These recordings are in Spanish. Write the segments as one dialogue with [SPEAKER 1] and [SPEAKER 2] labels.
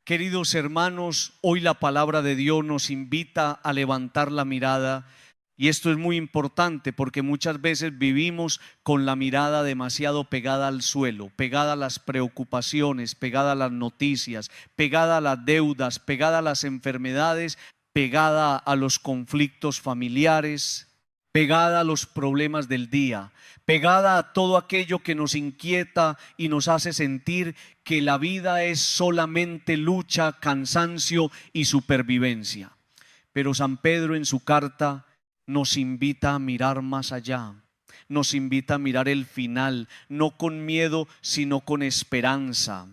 [SPEAKER 1] Queridos hermanos, hoy la palabra de Dios nos invita a levantar la mirada, y esto es muy importante porque muchas veces vivimos con la mirada demasiado pegada al suelo, pegada a las preocupaciones, pegada a las noticias, pegada a las deudas, pegada a las enfermedades, pegada a los conflictos familiares, pegada a los problemas del día, pegada a todo aquello que nos inquieta y nos hace sentir que la vida es solamente lucha, cansancio y supervivencia. Pero San Pedro en su carta nos invita a mirar más allá, nos invita a mirar el final, no con miedo, sino con esperanza.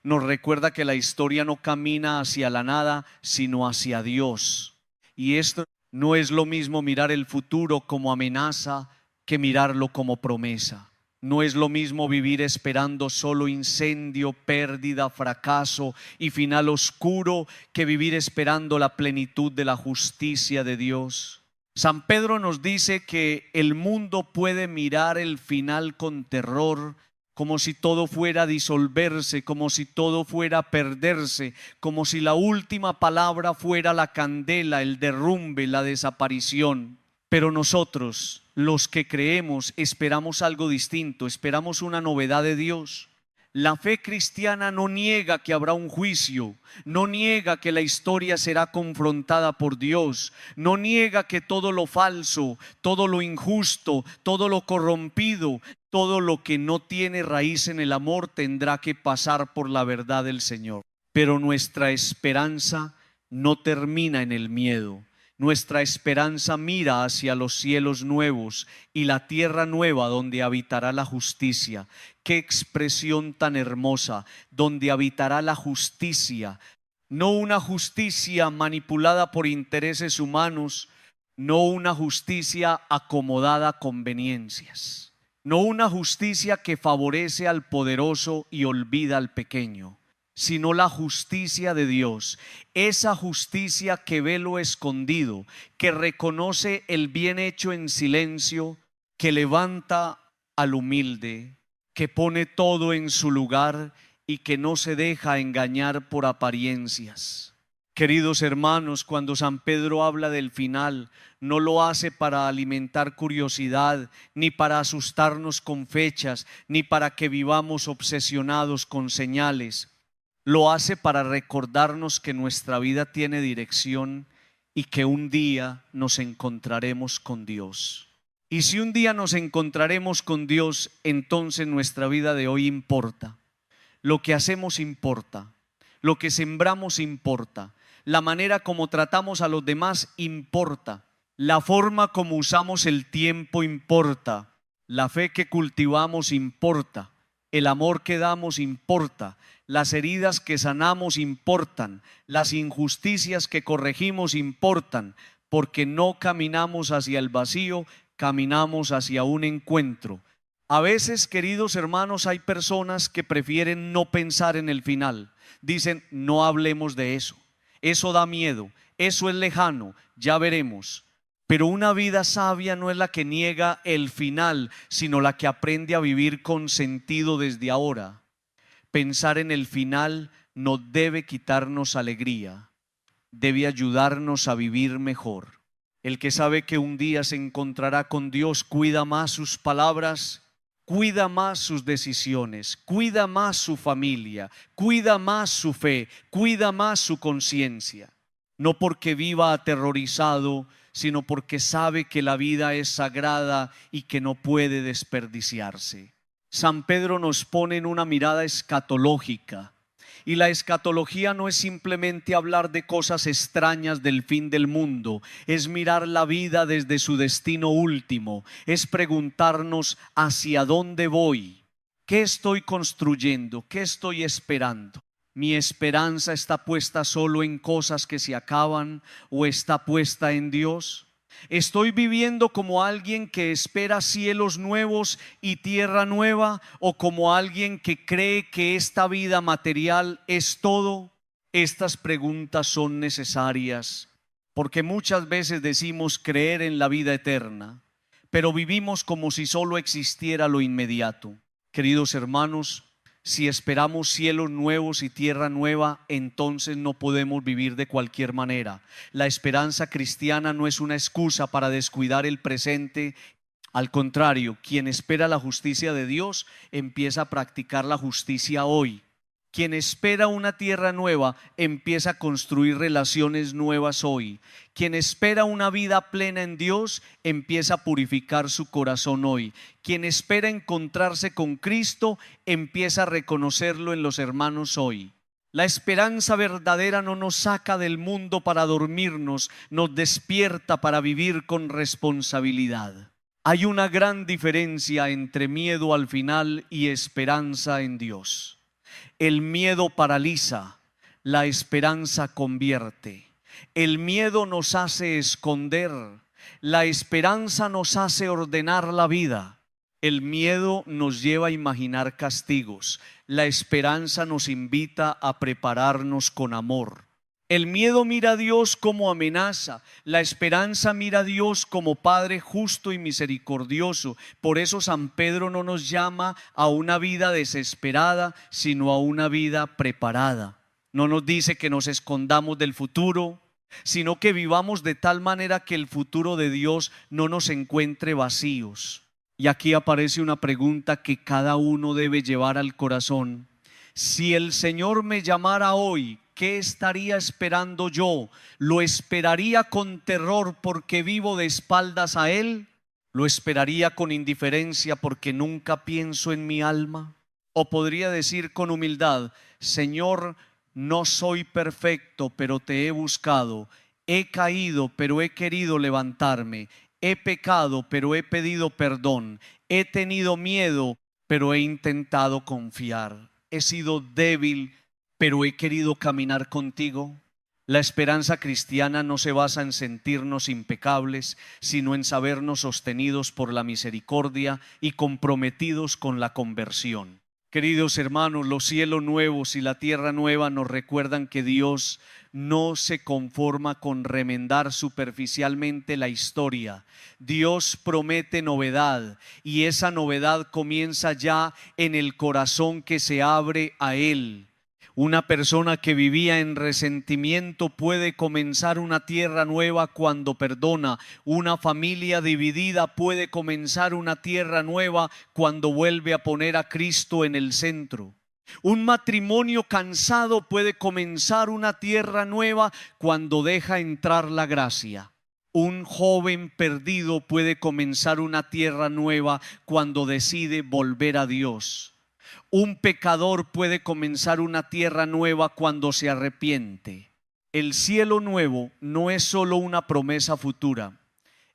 [SPEAKER 1] Nos recuerda que la historia no camina hacia la nada, sino hacia Dios. Y esto no es lo mismo mirar el futuro como amenaza que mirarlo como promesa. No es lo mismo vivir esperando solo incendio, pérdida, fracaso y final oscuro que vivir esperando la plenitud de la justicia de Dios. San Pedro nos dice que el mundo puede mirar el final con terror, como si todo fuera a disolverse, como si todo fuera a perderse, como si la última palabra fuera la candela, el derrumbe, la desaparición. Pero nosotros, los que creemos, esperamos algo distinto, esperamos una novedad de Dios. La fe cristiana no niega que habrá un juicio, no niega que la historia será confrontada por Dios, no niega que todo lo falso, todo lo injusto, todo lo corrompido, todo lo que no tiene raíz en el amor tendrá que pasar por la verdad del Señor. Pero nuestra esperanza no termina en el miedo. Nuestra esperanza mira hacia los cielos nuevos y la tierra nueva donde habitará la justicia. Qué expresión tan hermosa, donde habitará la justicia. No una justicia manipulada por intereses humanos, no una justicia acomodada a conveniencias, no una justicia que favorece al poderoso y olvida al pequeño, sino la justicia de Dios, esa justicia que ve lo escondido, que reconoce el bien hecho en silencio, que levanta al humilde, que pone todo en su lugar y que no se deja engañar por apariencias. Queridos hermanos, cuando San Pedro habla del final, no lo hace para alimentar curiosidad, ni para asustarnos con fechas, ni para que vivamos obsesionados con señales. Lo hace para recordarnos que nuestra vida tiene dirección y que un día nos encontraremos con Dios. Y si un día nos encontraremos con Dios, entonces nuestra vida de hoy importa. Lo que hacemos importa, lo que sembramos importa, la manera como tratamos a los demás importa, la forma como usamos el tiempo importa, la fe que cultivamos importa, el amor que damos importa, las heridas que sanamos importan, las injusticias que corregimos importan, porque no caminamos hacia el vacío, caminamos hacia un encuentro. A veces, queridos hermanos, hay personas que prefieren no pensar en el final. Dicen, no hablemos de eso, eso da miedo, eso es lejano, ya veremos. Pero una vida sabia no es la que niega el final, sino la que aprende a vivir con sentido desde ahora. Pensar en el final no debe quitarnos alegría, debe ayudarnos a vivir mejor. El que sabe que un día se encontrará con Dios cuida más sus palabras, cuida más sus decisiones, cuida más su familia, cuida más su fe, cuida más su conciencia. No porque viva aterrorizado, sino porque sabe que la vida es sagrada y que no puede desperdiciarse. San Pedro nos pone en una mirada escatológica, y la escatología no es simplemente hablar de cosas extrañas del fin del mundo, es mirar la vida desde su destino último, es preguntarnos hacia dónde voy, qué estoy construyendo, qué estoy esperando. ¿Mi esperanza está puesta solo en cosas que se acaban o está puesta en Dios? ¿Estoy viviendo como alguien que espera cielos nuevos y tierra nueva, o como alguien que cree que esta vida material es todo? Estas preguntas son necesarias porque muchas veces decimos creer en la vida eterna, pero vivimos como si solo existiera lo inmediato. Queridos hermanos, Si esperamos cielos nuevos y tierra nueva, entonces no podemos vivir de cualquier manera. La esperanza cristiana no es una excusa para descuidar el presente. Al contrario, quien espera la justicia de Dios empieza a practicar la justicia hoy. Quien espera una tierra nueva empieza a construir relaciones nuevas hoy. Quien espera una vida plena en Dios empieza a purificar su corazón hoy. Quien espera encontrarse con Cristo empieza a reconocerlo en los hermanos hoy. La esperanza verdadera no nos saca del mundo para dormirnos, nos despierta para vivir con responsabilidad. Hay una gran diferencia entre miedo al final y esperanza en Dios. El miedo paraliza, la esperanza convierte. El miedo nos hace esconder, la esperanza nos hace ordenar la vida. El miedo nos lleva a imaginar castigos, la esperanza nos invita a prepararnos con amor. El miedo mira a Dios como amenaza, la esperanza mira a Dios como Padre justo y misericordioso. Por eso San Pedro no nos llama a una vida desesperada, sino a una vida preparada. No nos dice que nos escondamos del futuro, sino que vivamos de tal manera que el futuro de Dios no nos encuentre vacíos. Y aquí aparece una pregunta que cada uno debe llevar al corazón. Si el Señor me llamara hoy, ¿qué estaría esperando yo? ¿Lo esperaría con terror porque vivo de espaldas a Él? ¿Lo esperaría con indiferencia porque nunca pienso en mi alma? ¿O podría decir con humildad: Señor, no soy perfecto, pero te he buscado, he caído, pero he querido levantarme, he pecado, pero he pedido perdón, he tenido miedo, pero he intentado confiar, he sido débil, pero he querido caminar contigo? La esperanza cristiana no se basa en sentirnos impecables, sino en sabernos sostenidos por la misericordia y comprometidos con la conversión. Queridos hermanos, los cielos nuevos y la tierra nueva nos recuerdan que Dios no se conforma con remendar superficialmente la historia. Dios promete novedad, y esa novedad comienza ya en el corazón que se abre a Él. Una persona que vivía en resentimiento puede comenzar una tierra nueva cuando perdona. Una familia dividida puede comenzar una tierra nueva cuando vuelve a poner a Cristo en el centro. Un matrimonio cansado puede comenzar una tierra nueva cuando deja entrar la gracia. Un joven perdido puede comenzar una tierra nueva cuando decide volver a Dios. Un pecador puede comenzar una tierra nueva cuando se arrepiente. El cielo nuevo no es solo una promesa futura,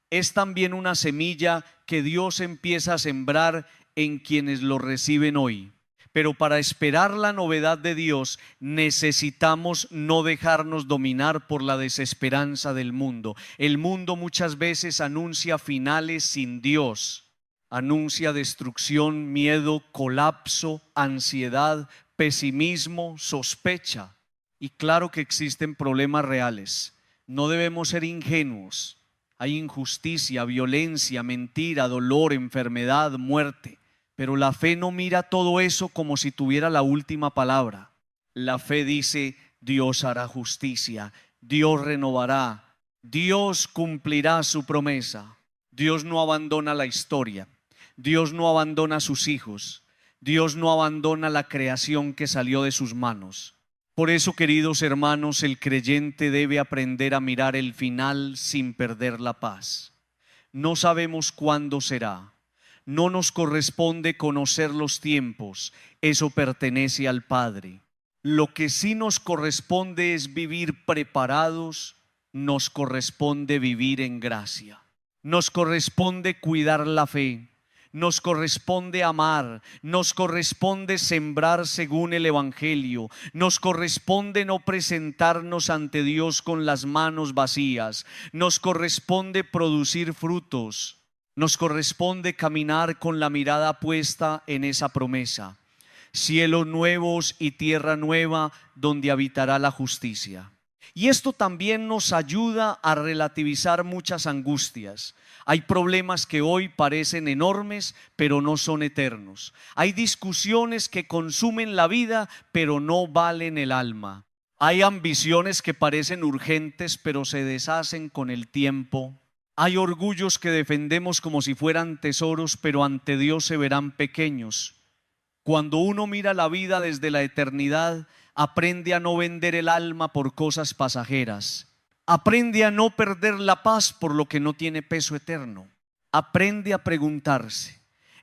[SPEAKER 1] es también una semilla que Dios empieza a sembrar en quienes lo reciben hoy. Pero para esperar la novedad de Dios necesitamos no dejarnos dominar por la desesperanza del mundo. El mundo muchas veces anuncia finales sin Dios. Anuncia destrucción, miedo, colapso, ansiedad, pesimismo, sospecha. Y claro que existen problemas reales. No debemos ser ingenuos. Hay injusticia, violencia, mentira, dolor, enfermedad, muerte. Pero la fe no mira todo eso como si tuviera la última palabra. La fe dice: Dios hará justicia, Dios renovará, Dios cumplirá su promesa. Dios no abandona la historia. Dios no abandona a sus hijos. Dios no abandona la creación que salió de sus manos. Por eso, queridos hermanos, el creyente debe aprender a mirar el final sin perder la paz. No sabemos cuándo será. No nos corresponde conocer los tiempos. Eso pertenece al Padre. Lo que sí nos corresponde es vivir preparados. Nos corresponde vivir en gracia. Nos corresponde cuidar la fe. Nos corresponde amar, nos corresponde sembrar según el Evangelio, nos corresponde no presentarnos ante Dios con las manos vacías, nos corresponde producir frutos, nos corresponde caminar con la mirada puesta en esa promesa: cielos nuevos y tierra nueva donde habitará la justicia. Y esto también nos ayuda a relativizar muchas angustias. Hay problemas que hoy parecen enormes, pero no son eternos. Hay discusiones que consumen la vida, pero no valen el alma. Hay ambiciones que parecen urgentes, pero se deshacen con el tiempo. Hay orgullos que defendemos como si fueran tesoros, pero ante Dios se verán pequeños. Cuando uno mira la vida desde la eternidad, aprende a no vender el alma por cosas pasajeras. Aprende a no perder la paz por lo que no tiene peso eterno. Aprende a preguntarse: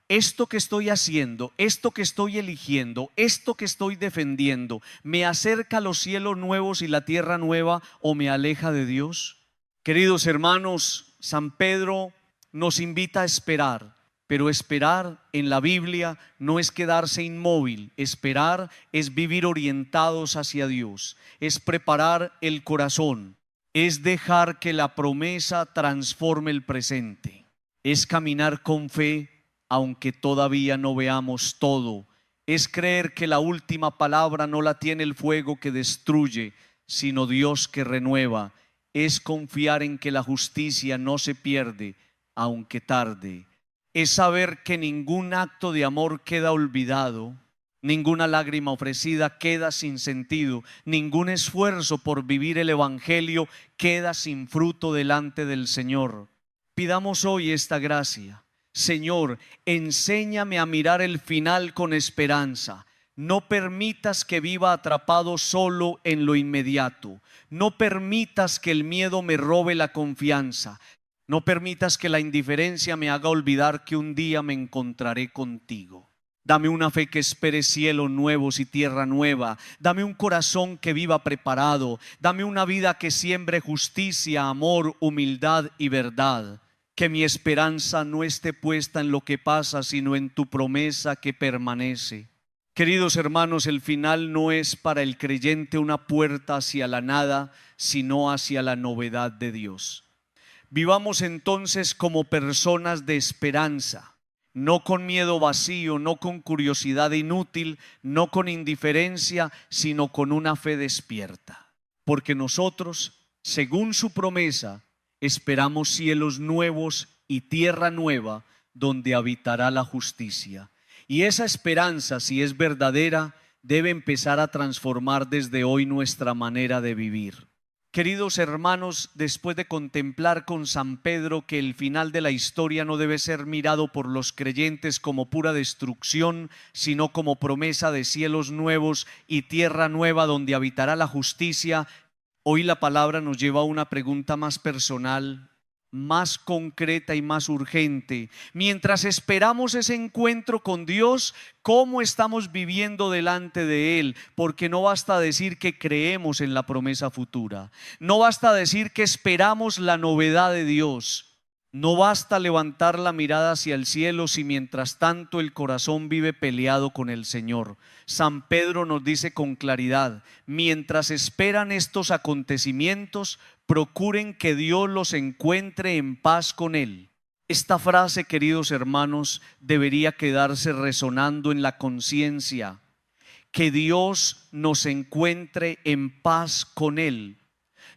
[SPEAKER 1] esto que estoy haciendo, esto que estoy eligiendo, esto que estoy defendiendo, ¿me acerca a los cielos nuevos y la tierra nueva o me aleja de Dios? Queridos hermanos, San Pedro nos invita a esperar, pero esperar en la Biblia no es quedarse inmóvil. Esperar es vivir orientados hacia Dios, es preparar el corazón, es dejar que la promesa transforme el presente, es caminar con fe aunque todavía no veamos todo, es creer que la última palabra no la tiene el fuego que destruye, sino Dios que renueva, es confiar en que la justicia no se pierde aunque tarde, es saber que ningún acto de amor queda olvidado, ninguna lágrima ofrecida queda sin sentido, ningún esfuerzo por vivir el evangelio queda sin fruto delante del Señor. Pidamos hoy esta gracia. Señor, enséñame a mirar el final con esperanza. No permitas que viva atrapado solo en lo inmediato. No permitas que el miedo me robe la confianza. No permitas que la indiferencia me haga olvidar que un día me encontraré contigo. Dame una fe que espere cielos nuevos y tierra nueva. Dame un corazón que viva preparado. Dame una vida que siembre justicia, amor, humildad y verdad. Que mi esperanza no esté puesta en lo que pasa, sino en tu promesa que permanece. Queridos hermanos, el final no es para el creyente una puerta hacia la nada, sino hacia la novedad de Dios. Vivamos entonces como personas de esperanza, no con miedo vacío, no con curiosidad inútil, no con indiferencia, sino con una fe despierta. Porque nosotros, según su promesa, esperamos cielos nuevos y tierra nueva donde habitará la justicia. Y esa esperanza, si es verdadera, debe empezar a transformar desde hoy nuestra manera de vivir. Queridos hermanos, después de contemplar con San Pedro que el final de la historia no debe ser mirado por los creyentes como pura destrucción, sino como promesa de cielos nuevos y tierra nueva donde habitará la justicia, hoy la palabra nos lleva a una pregunta más personal, más concreta y más urgente. Mientras esperamos ese encuentro con Dios, ¿cómo estamos viviendo delante de Él? Porque no basta decir que creemos en la promesa futura. No basta decir que esperamos la novedad de Dios. No basta levantar la mirada hacia el cielo si mientras tanto el corazón vive peleado con el Señor. San Pedro nos dice con claridad: mientras esperan estos acontecimientos, procuren que Dios los encuentre en paz con Él. Esta frase, queridos hermanos, debería quedarse resonando en la conciencia. Que Dios nos encuentre en paz con Él.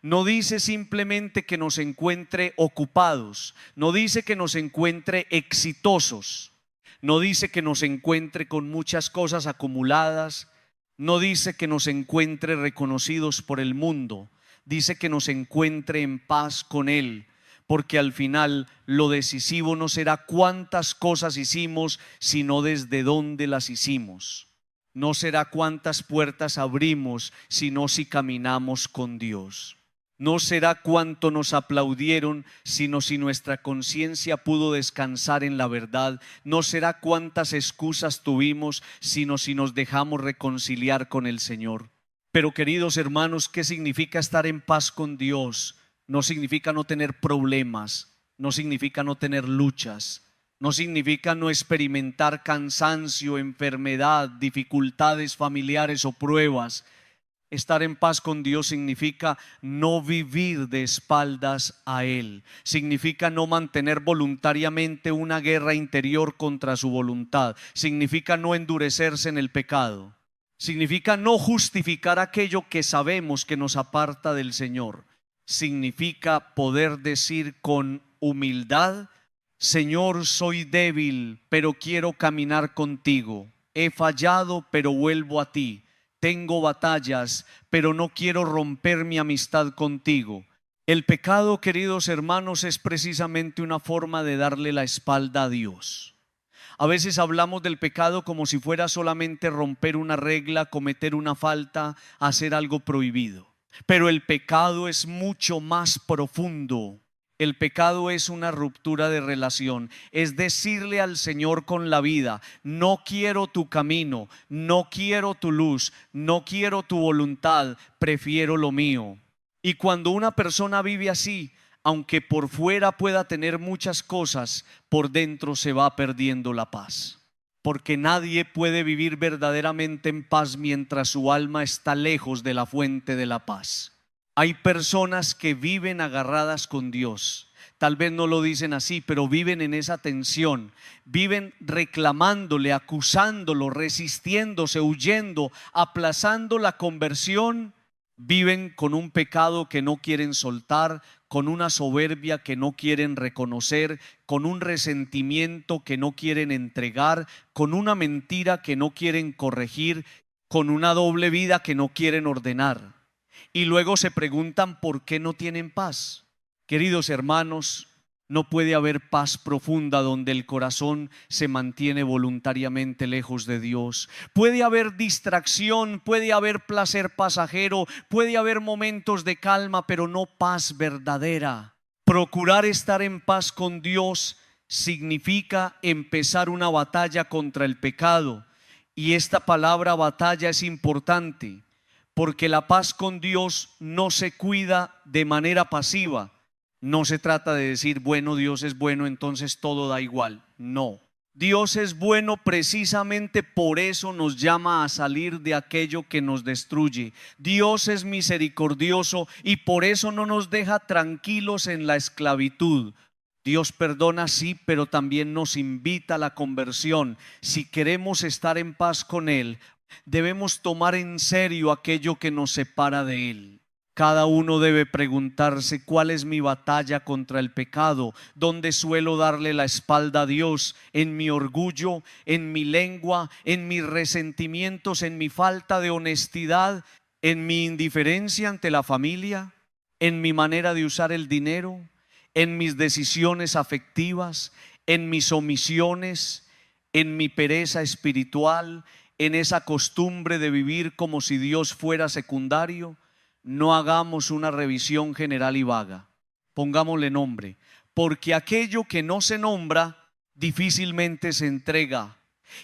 [SPEAKER 1] No dice simplemente que nos encuentre ocupados, no dice que nos encuentre exitosos, no dice que nos encuentre con muchas cosas acumuladas, no dice que nos encuentre reconocidos por el mundo, dice que nos encuentre en paz con Él, porque al final lo decisivo no será cuántas cosas hicimos, sino desde dónde las hicimos. No será cuántas puertas abrimos, sino si caminamos con Dios. No será cuánto nos aplaudieron, sino si nuestra conciencia pudo descansar en la verdad. No será cuántas excusas tuvimos, sino si nos dejamos reconciliar con el Señor. Pero queridos hermanos, ¿qué significa estar en paz con Dios? No significa no tener problemas, no significa no tener luchas, no significa no experimentar cansancio, enfermedad, dificultades familiares o pruebas. Estar en paz con Dios significa no vivir de espaldas a Él. Significa no mantener voluntariamente una guerra interior contra su voluntad. Significa no endurecerse en el pecado. Significa no justificar aquello que sabemos que nos aparta del Señor. Significa poder decir con humildad: Señor, soy débil, pero quiero caminar contigo. He fallado, pero vuelvo a ti. Tengo batallas, pero no quiero romper mi amistad contigo. El pecado, queridos hermanos, es precisamente una forma de darle la espalda a Dios. A veces hablamos del pecado como si fuera solamente romper una regla, cometer una falta, hacer algo prohibido. Pero el pecado es mucho más profundo. El pecado es una ruptura de relación, es decirle al Señor con la vida: no quiero tu camino, no quiero tu luz, no quiero tu voluntad, prefiero lo mío. Y cuando una persona vive así, aunque por fuera pueda tener muchas cosas, por dentro se va perdiendo la paz. Porque nadie puede vivir verdaderamente en paz mientras su alma está lejos de la fuente de la paz. Hay personas que viven agarradas con Dios. Tal vez no lo dicen así, pero viven en esa tensión. Viven reclamándole, acusándolo, resistiéndose, huyendo, aplazando la conversión. Viven con un pecado que no quieren soltar, con una soberbia que no quieren reconocer, con un resentimiento que no quieren entregar, con una mentira que no quieren corregir, con una doble vida que no quieren ordenar. Y luego se preguntan por qué no tienen paz. Queridos hermanos, no puede haber paz profunda donde el corazón se mantiene voluntariamente lejos de Dios. Puede haber distracción, puede haber placer pasajero, puede haber momentos de calma, pero no paz verdadera. Procurar estar en paz con Dios significa empezar una batalla contra el pecado. Y esta palabra batalla es importante, porque la paz con Dios no se cuida de manera pasiva. No se trata de decir, bueno, Dios es bueno, entonces todo da igual. No. Dios es bueno, precisamente por eso nos llama a salir de aquello que nos destruye. Dios es misericordioso y por eso no nos deja tranquilos en la esclavitud. Dios perdona, sí, pero también nos invita a la conversión. Si queremos estar en paz con Él, debemos tomar en serio aquello que nos separa de Él. Cada uno debe preguntarse: ¿cuál es mi batalla contra el pecado? ¿Dónde suelo darle la espalda a Dios? ¿En mi orgullo? ¿En mi lengua? ¿En mis resentimientos? ¿En mi falta de honestidad? ¿En mi indiferencia ante la familia? ¿En mi manera de usar el dinero? ¿En mis decisiones afectivas? ¿En mis omisiones? ¿En mi pereza espiritual? ¿En esa costumbre de vivir como si Dios fuera secundario? No hagamos una revisión general y vaga. Pongámosle nombre, porque aquello que no se nombra difícilmente se entrega,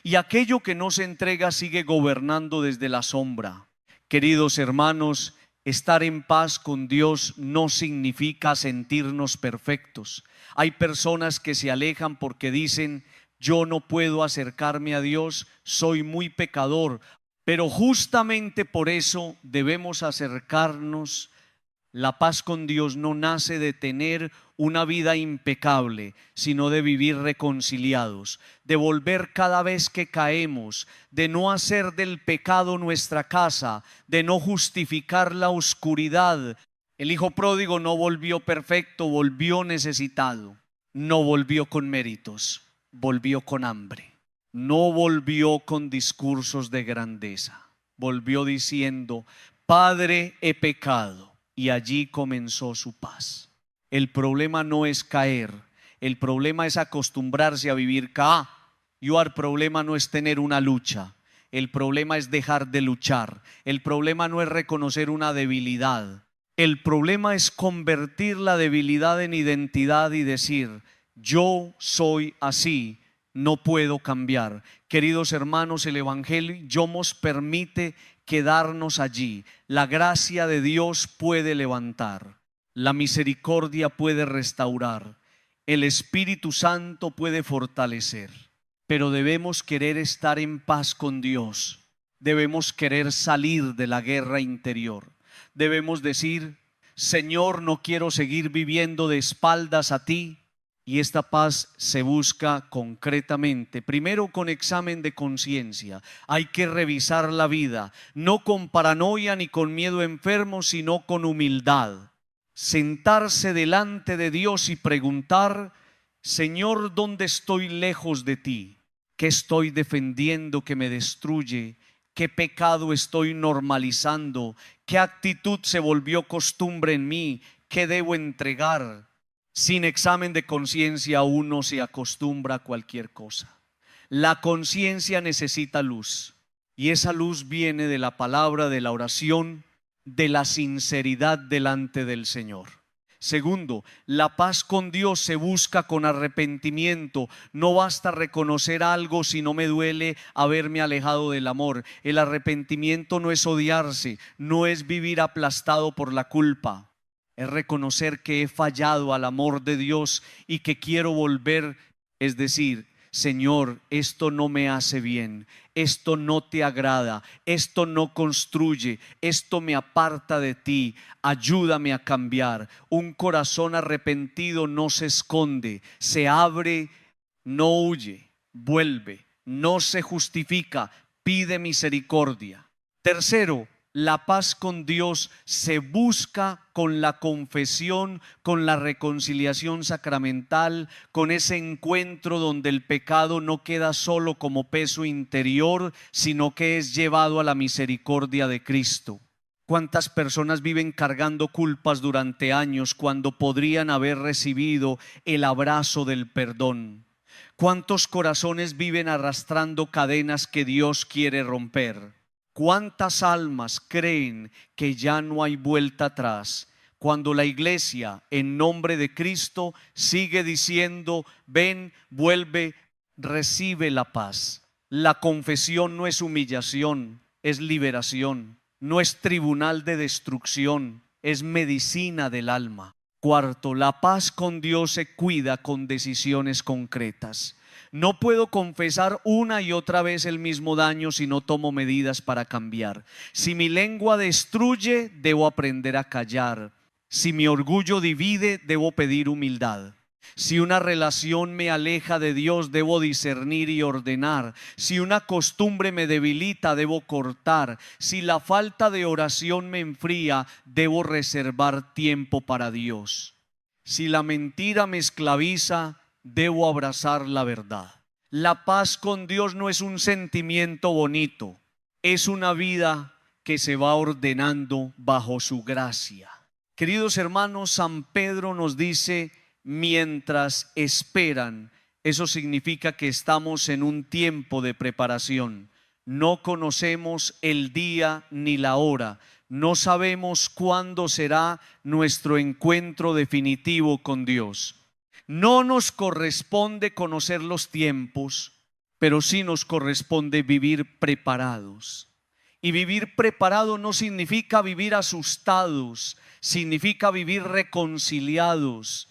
[SPEAKER 1] y aquello que no se entrega sigue gobernando desde la sombra. Queridos hermanos, estar en paz con Dios no significa sentirnos perfectos. Hay personas que se alejan porque dicen: yo no puedo acercarme a Dios, soy muy pecador. Pero justamente por eso debemos acercarnos. La paz con Dios no nace de tener una vida impecable, sino de vivir reconciliados, de volver cada vez que caemos, de no hacer del pecado nuestra casa, de no justificar la oscuridad. El hijo pródigo no volvió perfecto, volvió necesitado, no volvió con méritos, volvió con hambre. No volvió con discursos de grandeza, volvió diciendo: Padre, he pecado. Y allí comenzó su paz. El problema no es caer, el problema es acostumbrarse a vivir acá. El problema no es tener una lucha, el problema es dejar de luchar. El problema no es reconocer una debilidad, el problema es convertir la debilidad en identidad y decir: yo soy así, no puedo cambiar. Queridos hermanos, el Evangelio nos permite quedarnos allí. La gracia de Dios puede levantar, la misericordia puede restaurar, el Espíritu Santo puede fortalecer. Pero debemos querer estar en paz con Dios. Debemos querer salir de la guerra interior. Debemos decir: Señor, no quiero seguir viviendo de espaldas a ti. Y esta paz se busca concretamente, primero con examen de conciencia. Hay que revisar la vida, no con paranoia ni con miedo enfermo, sino con humildad. Sentarse delante de Dios y preguntar: Señor, ¿dónde estoy lejos de ti? ¿Qué estoy defendiendo que me destruye? ¿Qué pecado estoy normalizando? ¿Qué actitud se volvió costumbre en mí? ¿Qué debo entregar? Sin examen de conciencia uno se acostumbra a cualquier cosa. La conciencia necesita luz, y esa luz viene de la palabra, de la oración, de la sinceridad delante del Señor. Segundo, la paz con Dios se busca con arrepentimiento. No basta reconocer algo si no me duele haberme alejado del amor. El arrepentimiento no es odiarse, no es vivir aplastado por la culpa. Es reconocer que he fallado al amor de Dios y que quiero volver, es decir, Señor, esto no me hace bien, esto no te agrada, esto no construye, esto me aparta de ti, ayúdame a cambiar. Un corazón arrepentido no se esconde, se abre, no huye, vuelve, no se justifica, pide misericordia. Tercero, la paz con Dios se busca con la confesión, con la reconciliación sacramental, con ese encuentro donde el pecado no queda solo como peso interior, sino que es llevado a la misericordia de Cristo. ¿Cuántas personas viven cargando culpas durante años cuando podrían haber recibido el abrazo del perdón? ¿Cuántos corazones viven arrastrando cadenas que Dios quiere romper? ¿Cuántas almas creen que ya no hay vuelta atrás cuando la iglesia en nombre de Cristo sigue diciendo: ven, vuelve, recibe la paz? La confesión no es humillación, es liberación. No es tribunal de destrucción, es medicina del alma. Cuarto, la paz con Dios se cuida con decisiones concretas. No puedo confesar una y otra vez el mismo daño si no tomo medidas para cambiar. Si mi lengua destruye, debo aprender a callar. Si mi orgullo divide, debo pedir humildad. Si una relación me aleja de Dios, debo discernir y ordenar. Si una costumbre me debilita, debo cortar. Si la falta de oración me enfría, debo reservar tiempo para Dios. Si la mentira me esclaviza, debo abrazar la verdad. La paz con Dios no es un sentimiento bonito, es una vida que se va ordenando bajo su gracia. Queridos hermanos, San Pedro nos dice: mientras esperan. Eso significa que estamos en un tiempo de preparación. No conocemos el día ni la hora. No sabemos cuándo será nuestro encuentro definitivo con Dios. No nos corresponde conocer los tiempos, pero sí nos corresponde vivir preparados. Y vivir preparado no significa vivir asustados, significa vivir reconciliados.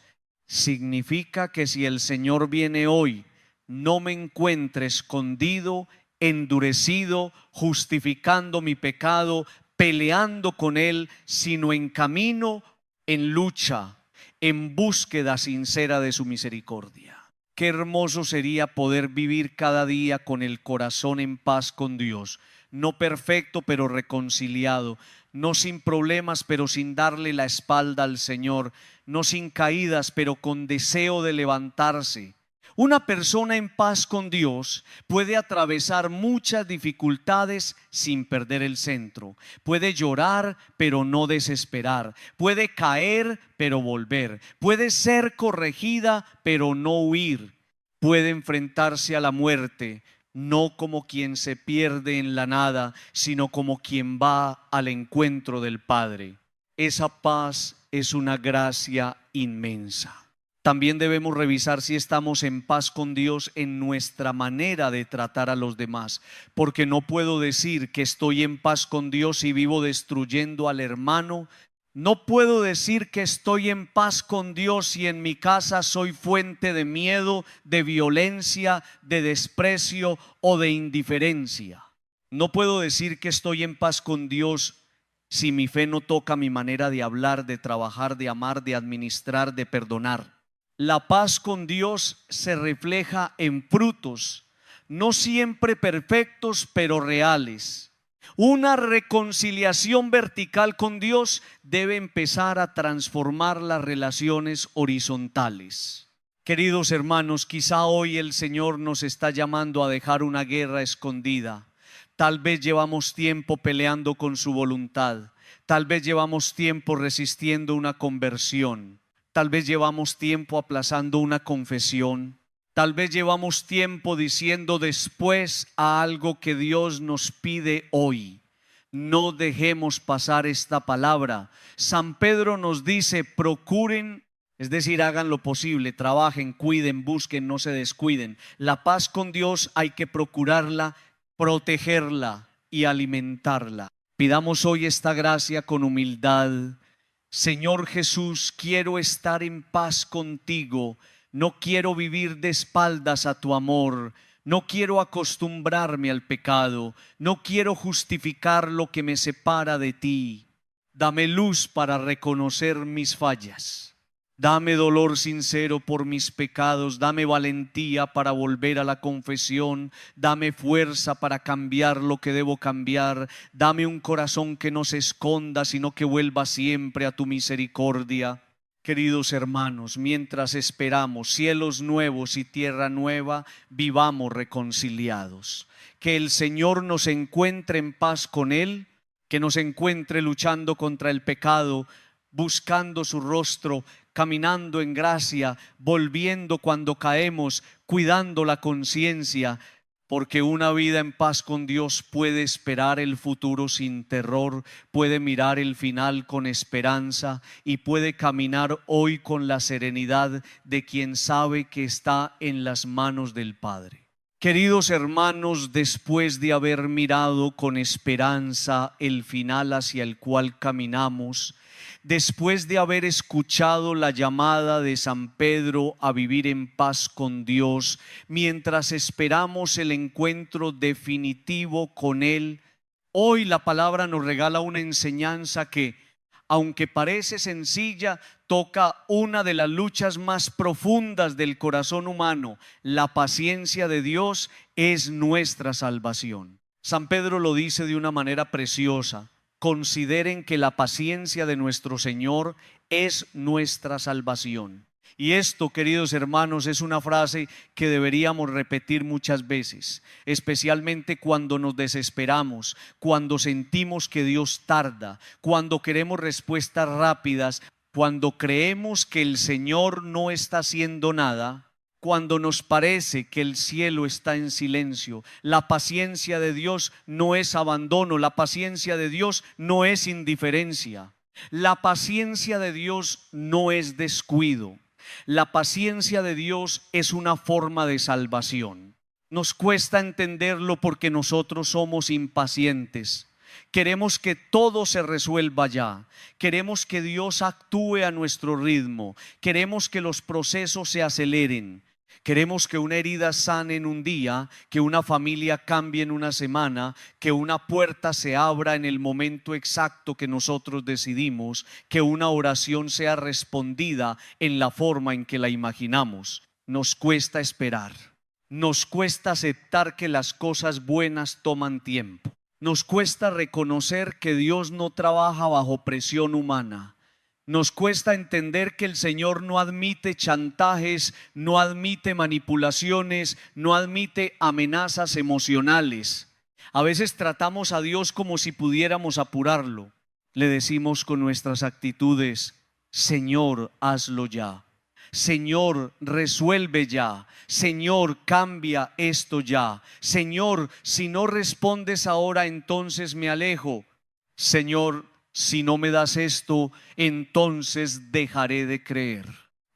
[SPEAKER 1] Significa que si el Señor viene hoy, no me encuentre escondido, endurecido, justificando mi pecado, peleando con Él, sino en camino, en lucha, en búsqueda sincera de su misericordia. Qué hermoso sería poder vivir cada día con el corazón en paz con Dios, no perfecto pero reconciliado, no sin problemas pero sin darle la espalda al Señor, no sin caídas pero con deseo de levantarse. Una persona en paz con Dios puede atravesar muchas dificultades sin perder el centro. Puede llorar pero no desesperar. Puede caer pero volver. Puede ser corregida pero no huir. Puede enfrentarse a la muerte, no como quien se pierde en la nada, sino como quien va al encuentro del Padre. Esa paz es una gracia inmensa. También debemos revisar si estamos en paz con Dios en nuestra manera de tratar a los demás, porque no puedo decir que estoy en paz con Dios y vivo destruyendo al hermano. No puedo decir que estoy en paz con Dios y en mi casa soy fuente de miedo, de violencia, de desprecio o de indiferencia. No puedo decir que estoy en paz con Dios si mi fe no toca mi manera de hablar, de trabajar, de amar, de administrar, de perdonar. La paz con Dios se refleja en frutos, no siempre perfectos, pero reales. Una reconciliación vertical con Dios debe empezar a transformar las relaciones horizontales. Queridos hermanos, quizá hoy el Señor nos está llamando a dejar una guerra escondida. Tal vez llevamos tiempo peleando con su voluntad. Tal vez llevamos tiempo resistiendo una conversión. Tal vez llevamos tiempo aplazando una confesión. Tal vez llevamos tiempo diciendo después a algo que Dios nos pide hoy. No dejemos pasar esta palabra. San Pedro nos dice: procuren, es decir, hagan lo posible, trabajen, cuiden, busquen, no se descuiden. La paz con Dios hay que procurarla, protegerla y alimentarla. Pidamos hoy esta gracia con humildad. Señor Jesús, quiero estar en paz contigo. No quiero vivir de espaldas a tu amor. No quiero acostumbrarme al pecado. No quiero justificar lo que me separa de ti. Dame luz para reconocer mis fallas. Dame dolor sincero por mis pecados. Dame valentía para volver a la confesión. Dame fuerza para cambiar lo que debo cambiar. Dame un corazón que no se esconda, sino que vuelva siempre a tu misericordia. Queridos hermanos, mientras esperamos cielos nuevos y tierra nueva, vivamos reconciliados. Que el Señor nos encuentre en paz con Él, que nos encuentre luchando contra el pecado, buscando su rostro, caminando en gracia, volviendo cuando caemos, cuidando la conciencia, porque una vida en paz con Dios puede esperar el futuro sin terror, puede mirar el final con esperanza y puede caminar hoy con la serenidad de quien sabe que está en las manos del Padre. Queridos hermanos, después de haber mirado con esperanza el final hacia el cual caminamos, después de haber escuchado la llamada de San Pedro a vivir en paz con Dios, mientras esperamos el encuentro definitivo con Él, hoy la palabra nos regala una enseñanza que, aunque parece sencilla, toca una de las luchas más profundas del corazón humano. La paciencia de Dios es nuestra salvación. San Pedro lo dice de una manera preciosa. Consideren que la paciencia de nuestro Señor es nuestra salvación. Y esto, queridos hermanos, es una frase que deberíamos repetir muchas veces, especialmente cuando nos desesperamos, cuando sentimos que Dios tarda, cuando queremos respuestas rápidas, cuando creemos que el Señor no está haciendo nada, cuando nos parece que el cielo está en silencio. La paciencia de Dios no es abandono, la paciencia de Dios no es indiferencia, la paciencia de Dios no es descuido, la paciencia de Dios es una forma de salvación. Nos cuesta entenderlo porque nosotros somos impacientes. Queremos que todo se resuelva ya. Queremos que Dios actúe a nuestro ritmo. Queremos que los procesos se aceleren. Queremos que una herida sane en un día, que una familia cambie en una semana, que una puerta se abra en el momento exacto que nosotros decidimos, que una oración sea respondida en la forma en que la imaginamos. Nos cuesta esperar. Nos cuesta aceptar que las cosas buenas toman tiempo. Nos cuesta reconocer que Dios no trabaja bajo presión humana. Nos cuesta entender que el Señor no admite chantajes, no admite manipulaciones, no admite amenazas emocionales. A veces tratamos a Dios como si pudiéramos apurarlo. Le decimos con nuestras actitudes: Señor, hazlo ya. Señor, resuelve ya. Señor, cambia esto ya. Señor, si no respondes ahora, entonces me alejo. Señor, si no me das esto, entonces dejaré de creer.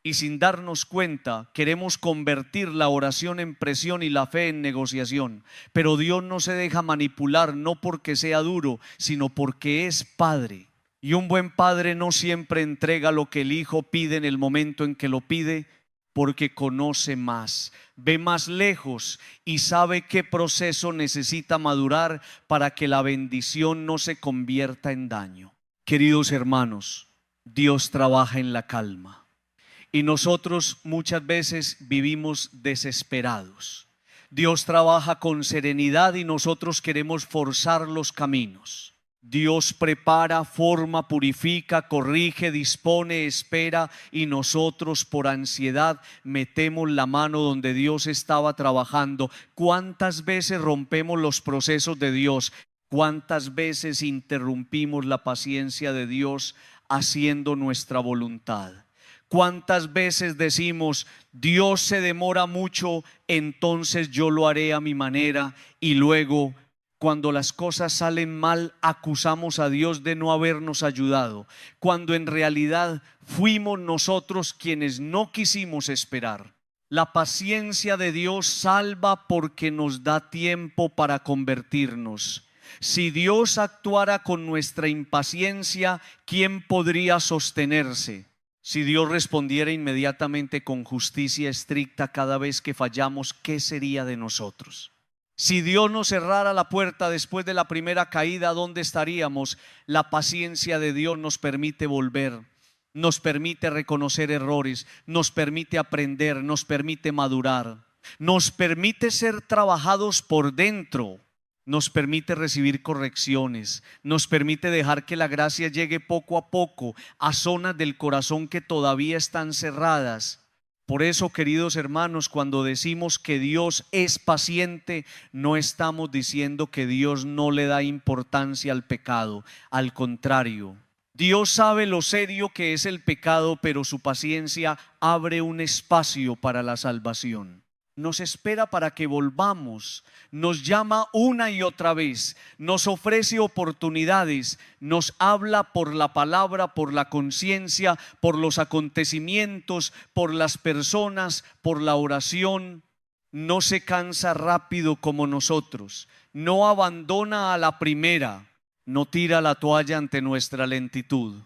[SPEAKER 1] Y sin darnos cuenta, queremos convertir la oración en presión y la fe en negociación. Pero Dios no se deja manipular, no porque sea duro, sino porque es Padre. Y un buen padre no siempre entrega lo que el hijo pide en el momento en que lo pide, porque conoce más, ve más lejos y sabe qué proceso necesita madurar para que la bendición no se convierta en daño. Queridos hermanos, Dios trabaja en la calma y nosotros muchas veces vivimos desesperados. Dios trabaja con serenidad y nosotros queremos forzar los caminos. Dios prepara, forma, purifica, corrige, dispone, espera, y nosotros por ansiedad metemos la mano donde Dios estaba trabajando. ¿Cuántas veces rompemos los procesos de Dios? ¿Cuántas veces interrumpimos la paciencia de Dios haciendo nuestra voluntad? ¿Cuántas veces decimos, Dios se demora mucho, entonces yo lo haré a mi manera, y luego cuando las cosas salen mal acusamos a Dios de no habernos ayudado, cuando en realidad fuimos nosotros quienes no quisimos esperar? La paciencia de Dios salva porque nos da tiempo para convertirnos. Si Dios actuara con nuestra impaciencia, ¿quién podría sostenerse? Si Dios respondiera inmediatamente con justicia estricta cada vez que fallamos, ¿qué sería de nosotros? Si Dios nos cerrara la puerta después de la primera caída, ¿dónde estaríamos? La paciencia de Dios nos permite volver, nos permite reconocer errores, nos permite aprender, nos permite madurar, nos permite ser trabajados por dentro, nos permite recibir correcciones, nos permite dejar que la gracia llegue poco a poco a zonas del corazón que todavía están cerradas. Por eso, queridos hermanos, cuando decimos que Dios es paciente, no estamos diciendo que Dios no le da importancia al pecado. Al contrario, Dios sabe lo serio que es el pecado, pero su paciencia abre un espacio para la salvación. Nos espera para que volvamos, nos llama una y otra vez, nos ofrece oportunidades, nos habla por la palabra, por la conciencia, por los acontecimientos, por las personas, por la oración. No se cansa rápido como nosotros, no abandona a la primera, no tira la toalla ante nuestra lentitud.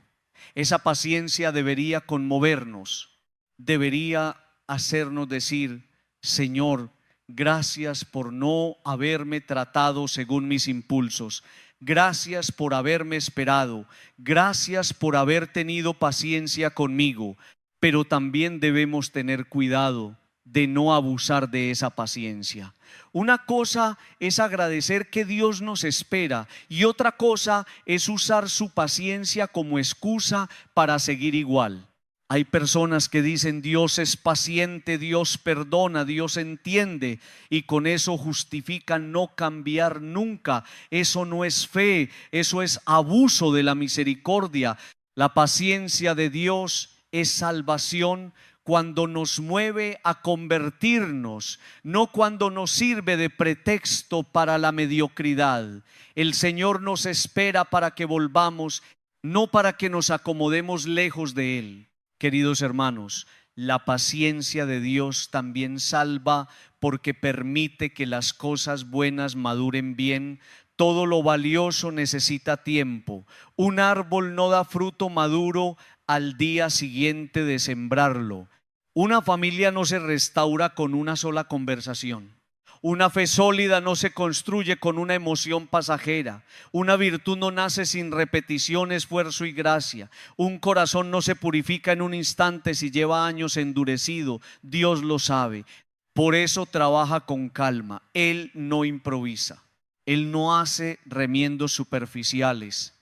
[SPEAKER 1] Esa paciencia debería conmovernos, debería hacernos decir: Señor, gracias por no haberme tratado según mis impulsos. Gracias por haberme esperado. Gracias por haber tenido paciencia conmigo. Pero también debemos tener cuidado de no abusar de esa paciencia. Una cosa es agradecer que Dios nos espera, y otra cosa es usar su paciencia como excusa para seguir igual. Hay personas que dicen: Dios es paciente, Dios perdona, Dios entiende, y con eso justifican no cambiar nunca. Eso no es fe, eso es abuso de la misericordia. La paciencia de Dios es salvación cuando nos mueve a convertirnos, no cuando nos sirve de pretexto para la mediocridad. El Señor nos espera para que volvamos, no para que nos acomodemos lejos de Él. Queridos hermanos, la paciencia de Dios también salva porque permite que las cosas buenas maduren bien. Todo lo valioso necesita tiempo. Un árbol no da fruto maduro al día siguiente de sembrarlo. Una familia no se restaura con una sola conversación. Una fe sólida no se construye con una emoción pasajera. Una virtud no nace sin repetición, esfuerzo y gracia. Un corazón no se purifica en un instante si lleva años endurecido. Dios lo sabe. Por eso trabaja con calma. Él no improvisa. Él no hace remiendos superficiales.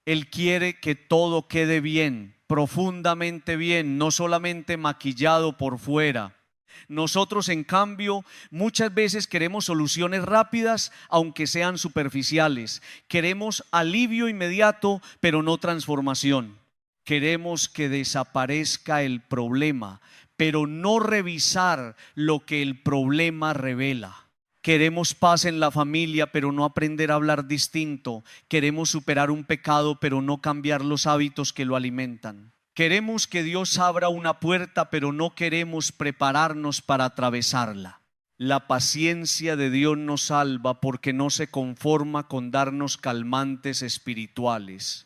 [SPEAKER 1] Él quiere que todo quede bien, profundamente bien, no solamente maquillado por fuera. Nosotros, en cambio, muchas veces queremos soluciones rápidas, aunque sean superficiales. Queremos alivio inmediato, pero no transformación. Queremos que desaparezca el problema, pero no revisar lo que el problema revela. Queremos paz en la familia, pero no aprender a hablar distinto. Queremos superar un pecado, pero no cambiar los hábitos que lo alimentan. Queremos que Dios abra una puerta, pero no queremos prepararnos para atravesarla. La paciencia de Dios nos salva porque no se conforma con darnos calmantes espirituales.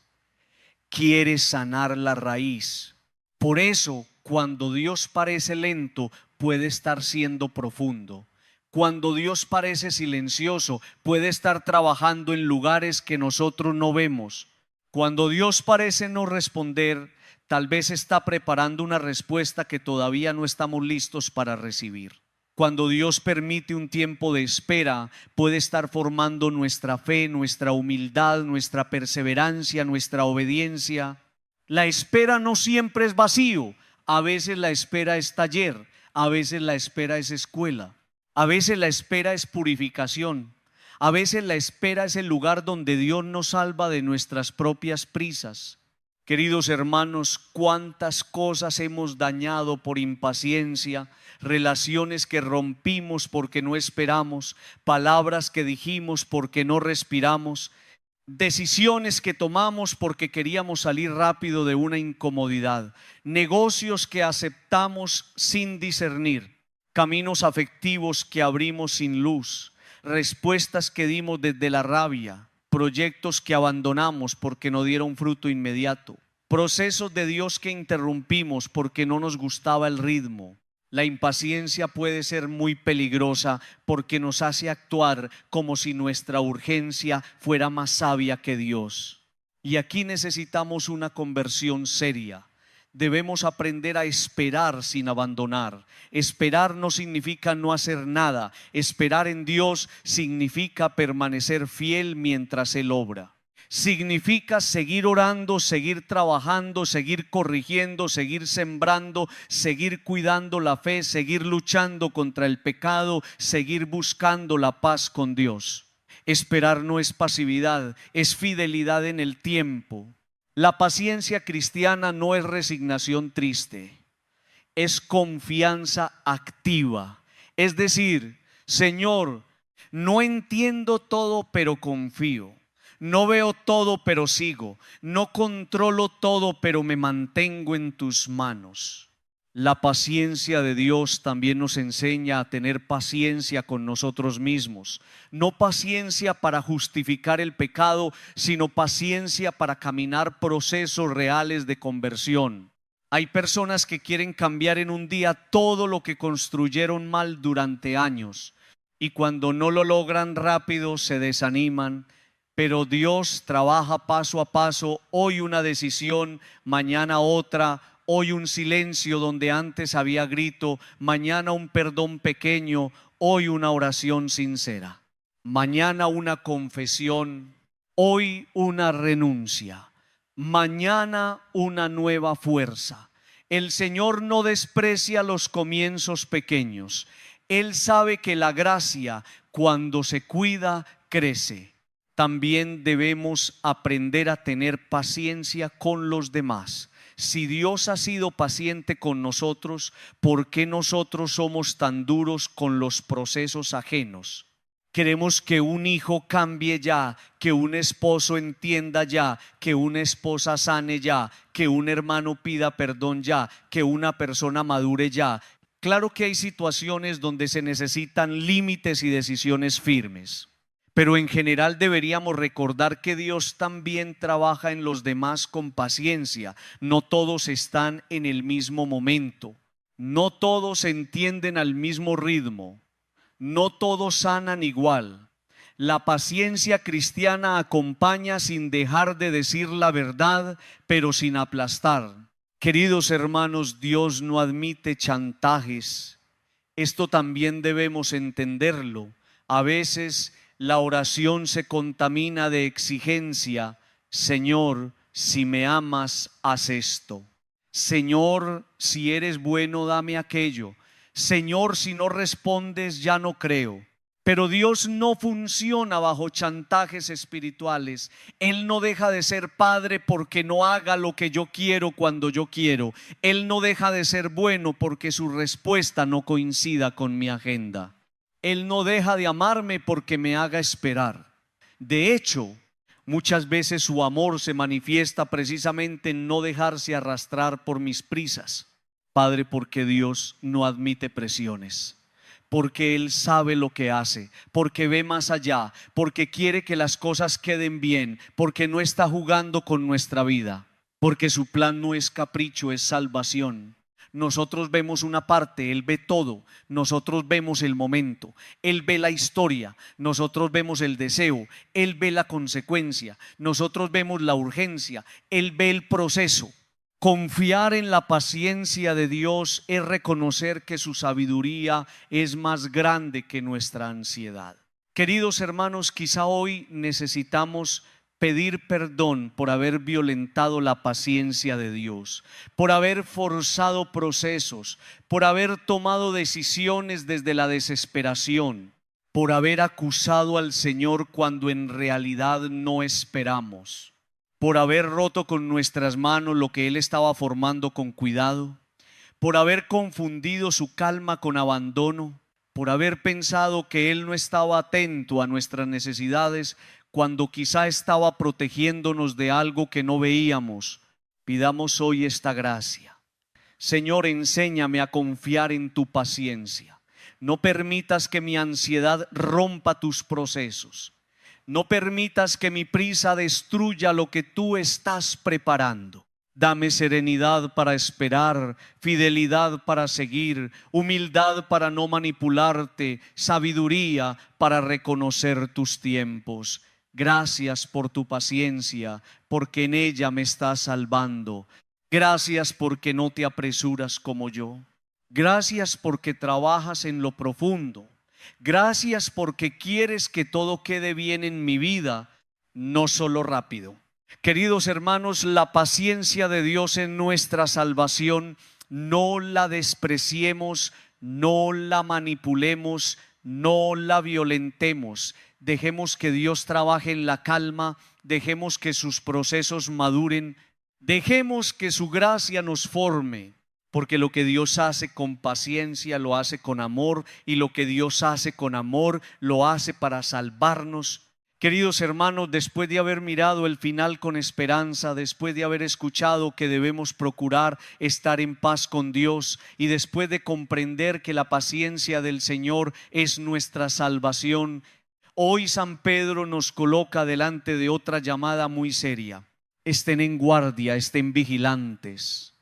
[SPEAKER 1] Quiere sanar la raíz. Por eso, cuando Dios parece lento, puede estar siendo profundo. Cuando Dios parece silencioso, puede estar trabajando en lugares que nosotros no vemos. Cuando Dios parece no responder, tal vez está preparando una respuesta que todavía no estamos listos para recibir. Cuando Dios permite un tiempo de espera, puede estar formando nuestra fe, nuestra humildad, nuestra perseverancia, nuestra obediencia. La espera no siempre es vacío. A veces la espera es taller, a veces la espera es escuela, a veces la espera es purificación, a veces la espera es el lugar donde Dios nos salva de nuestras propias prisas. Queridos hermanos, cuántas cosas hemos dañado por impaciencia, relaciones que rompimos porque no esperamos, palabras que dijimos porque no respiramos, decisiones que tomamos porque queríamos salir rápido de una incomodidad, negocios que aceptamos sin discernir, caminos afectivos que abrimos sin luz, respuestas que dimos desde la rabia, proyectos que abandonamos porque no dieron fruto inmediato, procesos de Dios que interrumpimos porque no nos gustaba el ritmo. La impaciencia puede ser muy peligrosa porque nos hace actuar como si nuestra urgencia fuera más sabia que Dios. Y aquí necesitamos una conversión seria. Debemos aprender a esperar sin abandonar. Esperar no significa no hacer nada. Esperar en Dios significa permanecer fiel mientras Él obra. Significa seguir orando, seguir trabajando, seguir corrigiendo, seguir sembrando, seguir cuidando la fe, seguir luchando contra el pecado, seguir buscando la paz con Dios. Esperar no es pasividad, es fidelidad en el tiempo. La paciencia cristiana no es resignación triste, es confianza activa. Es decir, Señor, no entiendo todo, pero confío. No veo todo, pero sigo. No controlo todo, pero me mantengo en tus manos. La paciencia de Dios también nos enseña a tener paciencia con nosotros mismos. No paciencia para justificar el pecado, sino paciencia para caminar procesos reales de conversión. Hay personas que quieren cambiar en un día todo lo que construyeron mal durante años, y cuando no lo logran rápido se desaniman. Pero Dios trabaja paso a paso, hoy una decisión, mañana otra, hoy un silencio donde antes había grito, mañana un perdón pequeño, hoy una oración sincera, mañana una confesión, hoy una renuncia, mañana una nueva fuerza. El Señor no desprecia los comienzos pequeños. Él sabe que la gracia, cuando se cuida, crece. También debemos aprender a tener paciencia con los demás. Si Dios ha sido paciente con nosotros, ¿por qué nosotros somos tan duros con los procesos ajenos? Queremos que un hijo cambie ya, que un esposo entienda ya, que una esposa sane ya, que un hermano pida perdón ya, que una persona madure ya. Claro que hay situaciones donde se necesitan límites y decisiones firmes. Pero en general deberíamos recordar que Dios también trabaja en los demás con paciencia. No todos están en el mismo momento. No todos entienden al mismo ritmo. No todos sanan igual. La paciencia cristiana acompaña sin dejar de decir la verdad, pero sin aplastar. Queridos hermanos, Dios no admite chantajes. Esto también debemos entenderlo. A veces la oración se contamina de exigencia. Señor, si me amas, haz esto. Señor, si eres bueno, dame aquello. Señor, si no respondes, ya no creo. Pero Dios no funciona bajo chantajes espirituales. Él no deja de ser Padre porque no haga lo que yo quiero cuando yo quiero. Él no deja de ser bueno porque su respuesta no coincida con mi agenda. Él no deja de amarme porque me haga esperar. De hecho, muchas veces su amor se manifiesta precisamente en no dejarse arrastrar por mis prisas. Padre, porque Dios no admite presiones, porque Él sabe lo que hace, porque ve más allá, porque quiere que las cosas queden bien, porque no está jugando con nuestra vida, porque su plan no es capricho, es salvación. Nosotros vemos una parte, Él ve todo. Nosotros vemos el momento, Él ve la historia. Nosotros vemos el deseo, Él ve la consecuencia. Nosotros vemos la urgencia, Él ve el proceso. Confiar en la paciencia de Dios es reconocer que su sabiduría es más grande que nuestra ansiedad. Queridos hermanos, quizá hoy necesitamos pedir perdón por haber violentado la paciencia de Dios, por haber forzado procesos, por haber tomado decisiones desde la desesperación, por haber acusado al Señor cuando en realidad no esperamos, por haber roto con nuestras manos lo que Él estaba formando con cuidado, por haber confundido su calma con abandono, por haber pensado que Él no estaba atento a nuestras necesidades cuando quizá estaba protegiéndonos de algo que no veíamos. Pidamos hoy esta gracia. Señor, enséñame a confiar en tu paciencia. No permitas que mi ansiedad rompa tus procesos. No permitas que mi prisa destruya lo que tú estás preparando. Dame serenidad para esperar, fidelidad para seguir, humildad para no manipularte, sabiduría para reconocer tus tiempos. Gracias por tu paciencia, porque en ella me estás salvando. Gracias porque no te apresuras como yo. Gracias porque trabajas en lo profundo. Gracias porque quieres que todo quede bien en mi vida, no solo rápido. Queridos hermanos, la paciencia de Dios en nuestra salvación, no la despreciemos, no la manipulemos, no la violentemos. Dejemos que Dios trabaje en la calma, dejemos que sus procesos maduren, dejemos que su gracia nos forme, porque lo que Dios hace con paciencia lo hace con amor, y lo que Dios hace con amor lo hace para salvarnos. Queridos hermanos, después de haber mirado el final con esperanza, después de haber escuchado que debemos procurar estar en paz con Dios, y después de comprender que la paciencia del Señor es nuestra salvación, hoy San Pedro nos coloca delante de otra llamada muy seria. Estén en guardia, estén vigilantes.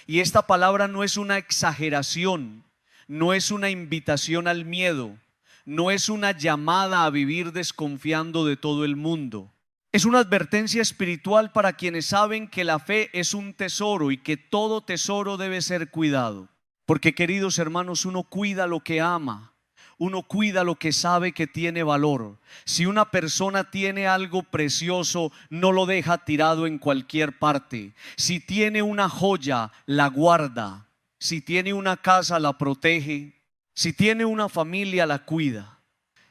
[SPEAKER 1] Y esta palabra no es una exageración, no es una invitación al miedo, no es una llamada a vivir desconfiando de todo el mundo. Es una advertencia espiritual para quienes saben que la fe es un tesoro y que todo tesoro debe ser cuidado. Porque, queridos hermanos, uno cuida lo que ama, uno cuida lo que sabe que tiene valor. Si una persona tiene algo precioso, no lo deja tirado en cualquier parte. Si tiene una joya, la guarda. Si tiene una casa, la protege. Si tiene una familia, la cuida.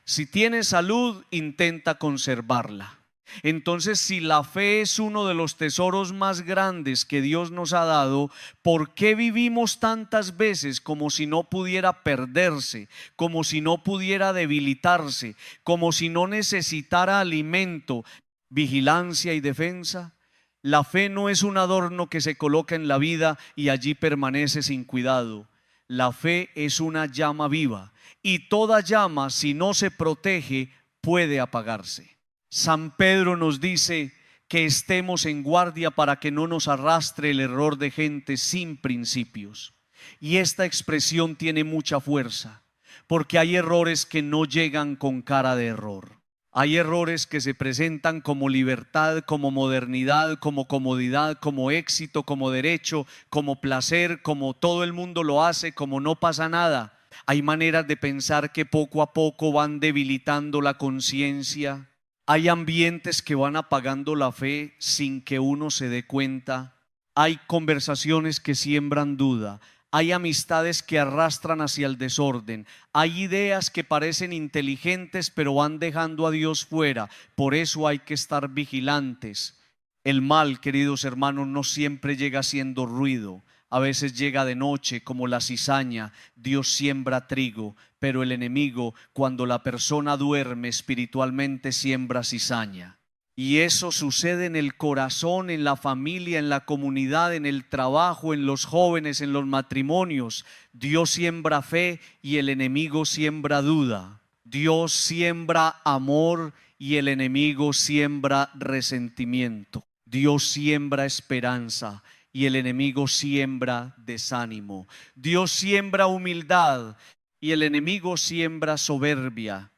[SPEAKER 1] Si tiene salud, intenta conservarla. Entonces, si la fe es uno de los tesoros más grandes que Dios nos ha dado, ¿por qué vivimos tantas veces como si no pudiera perderse, como si no pudiera debilitarse, como si no necesitara alimento, vigilancia y defensa? La fe no es un adorno que se coloca en la vida y allí permanece sin cuidado. La fe es una llama viva, y toda llama, si no se protege, puede apagarse. San Pedro nos dice que estemos en guardia para que no nos arrastre el error de gente sin principios. Y esta expresión tiene mucha fuerza, porque hay errores que no llegan con cara de error. Hay errores que se presentan como libertad, como modernidad, como comodidad, como éxito, como derecho, como placer, como todo el mundo lo hace, como no pasa nada. Hay maneras de pensar que poco a poco van debilitando la conciencia. Hay ambientes que van apagando la fe sin que uno se dé cuenta. Hay conversaciones que siembran duda. Hay amistades que arrastran hacia el desorden. Hay ideas que parecen inteligentes pero van dejando a Dios fuera. Por eso hay que estar vigilantes. El mal, queridos hermanos, no siempre llega haciendo ruido. A veces llega de noche como la cizaña. Dios siembra trigo, pero el enemigo, cuando la persona duerme espiritualmente, siembra cizaña. Y eso sucede en el corazón, en la familia, en la comunidad, en el trabajo, en los jóvenes, en los matrimonios. Dios siembra fe y el enemigo siembra duda. Dios siembra amor y el enemigo siembra resentimiento. Dios siembra esperanza y el enemigo siembra desánimo. Dios siembra humildad y el enemigo siembra soberbia.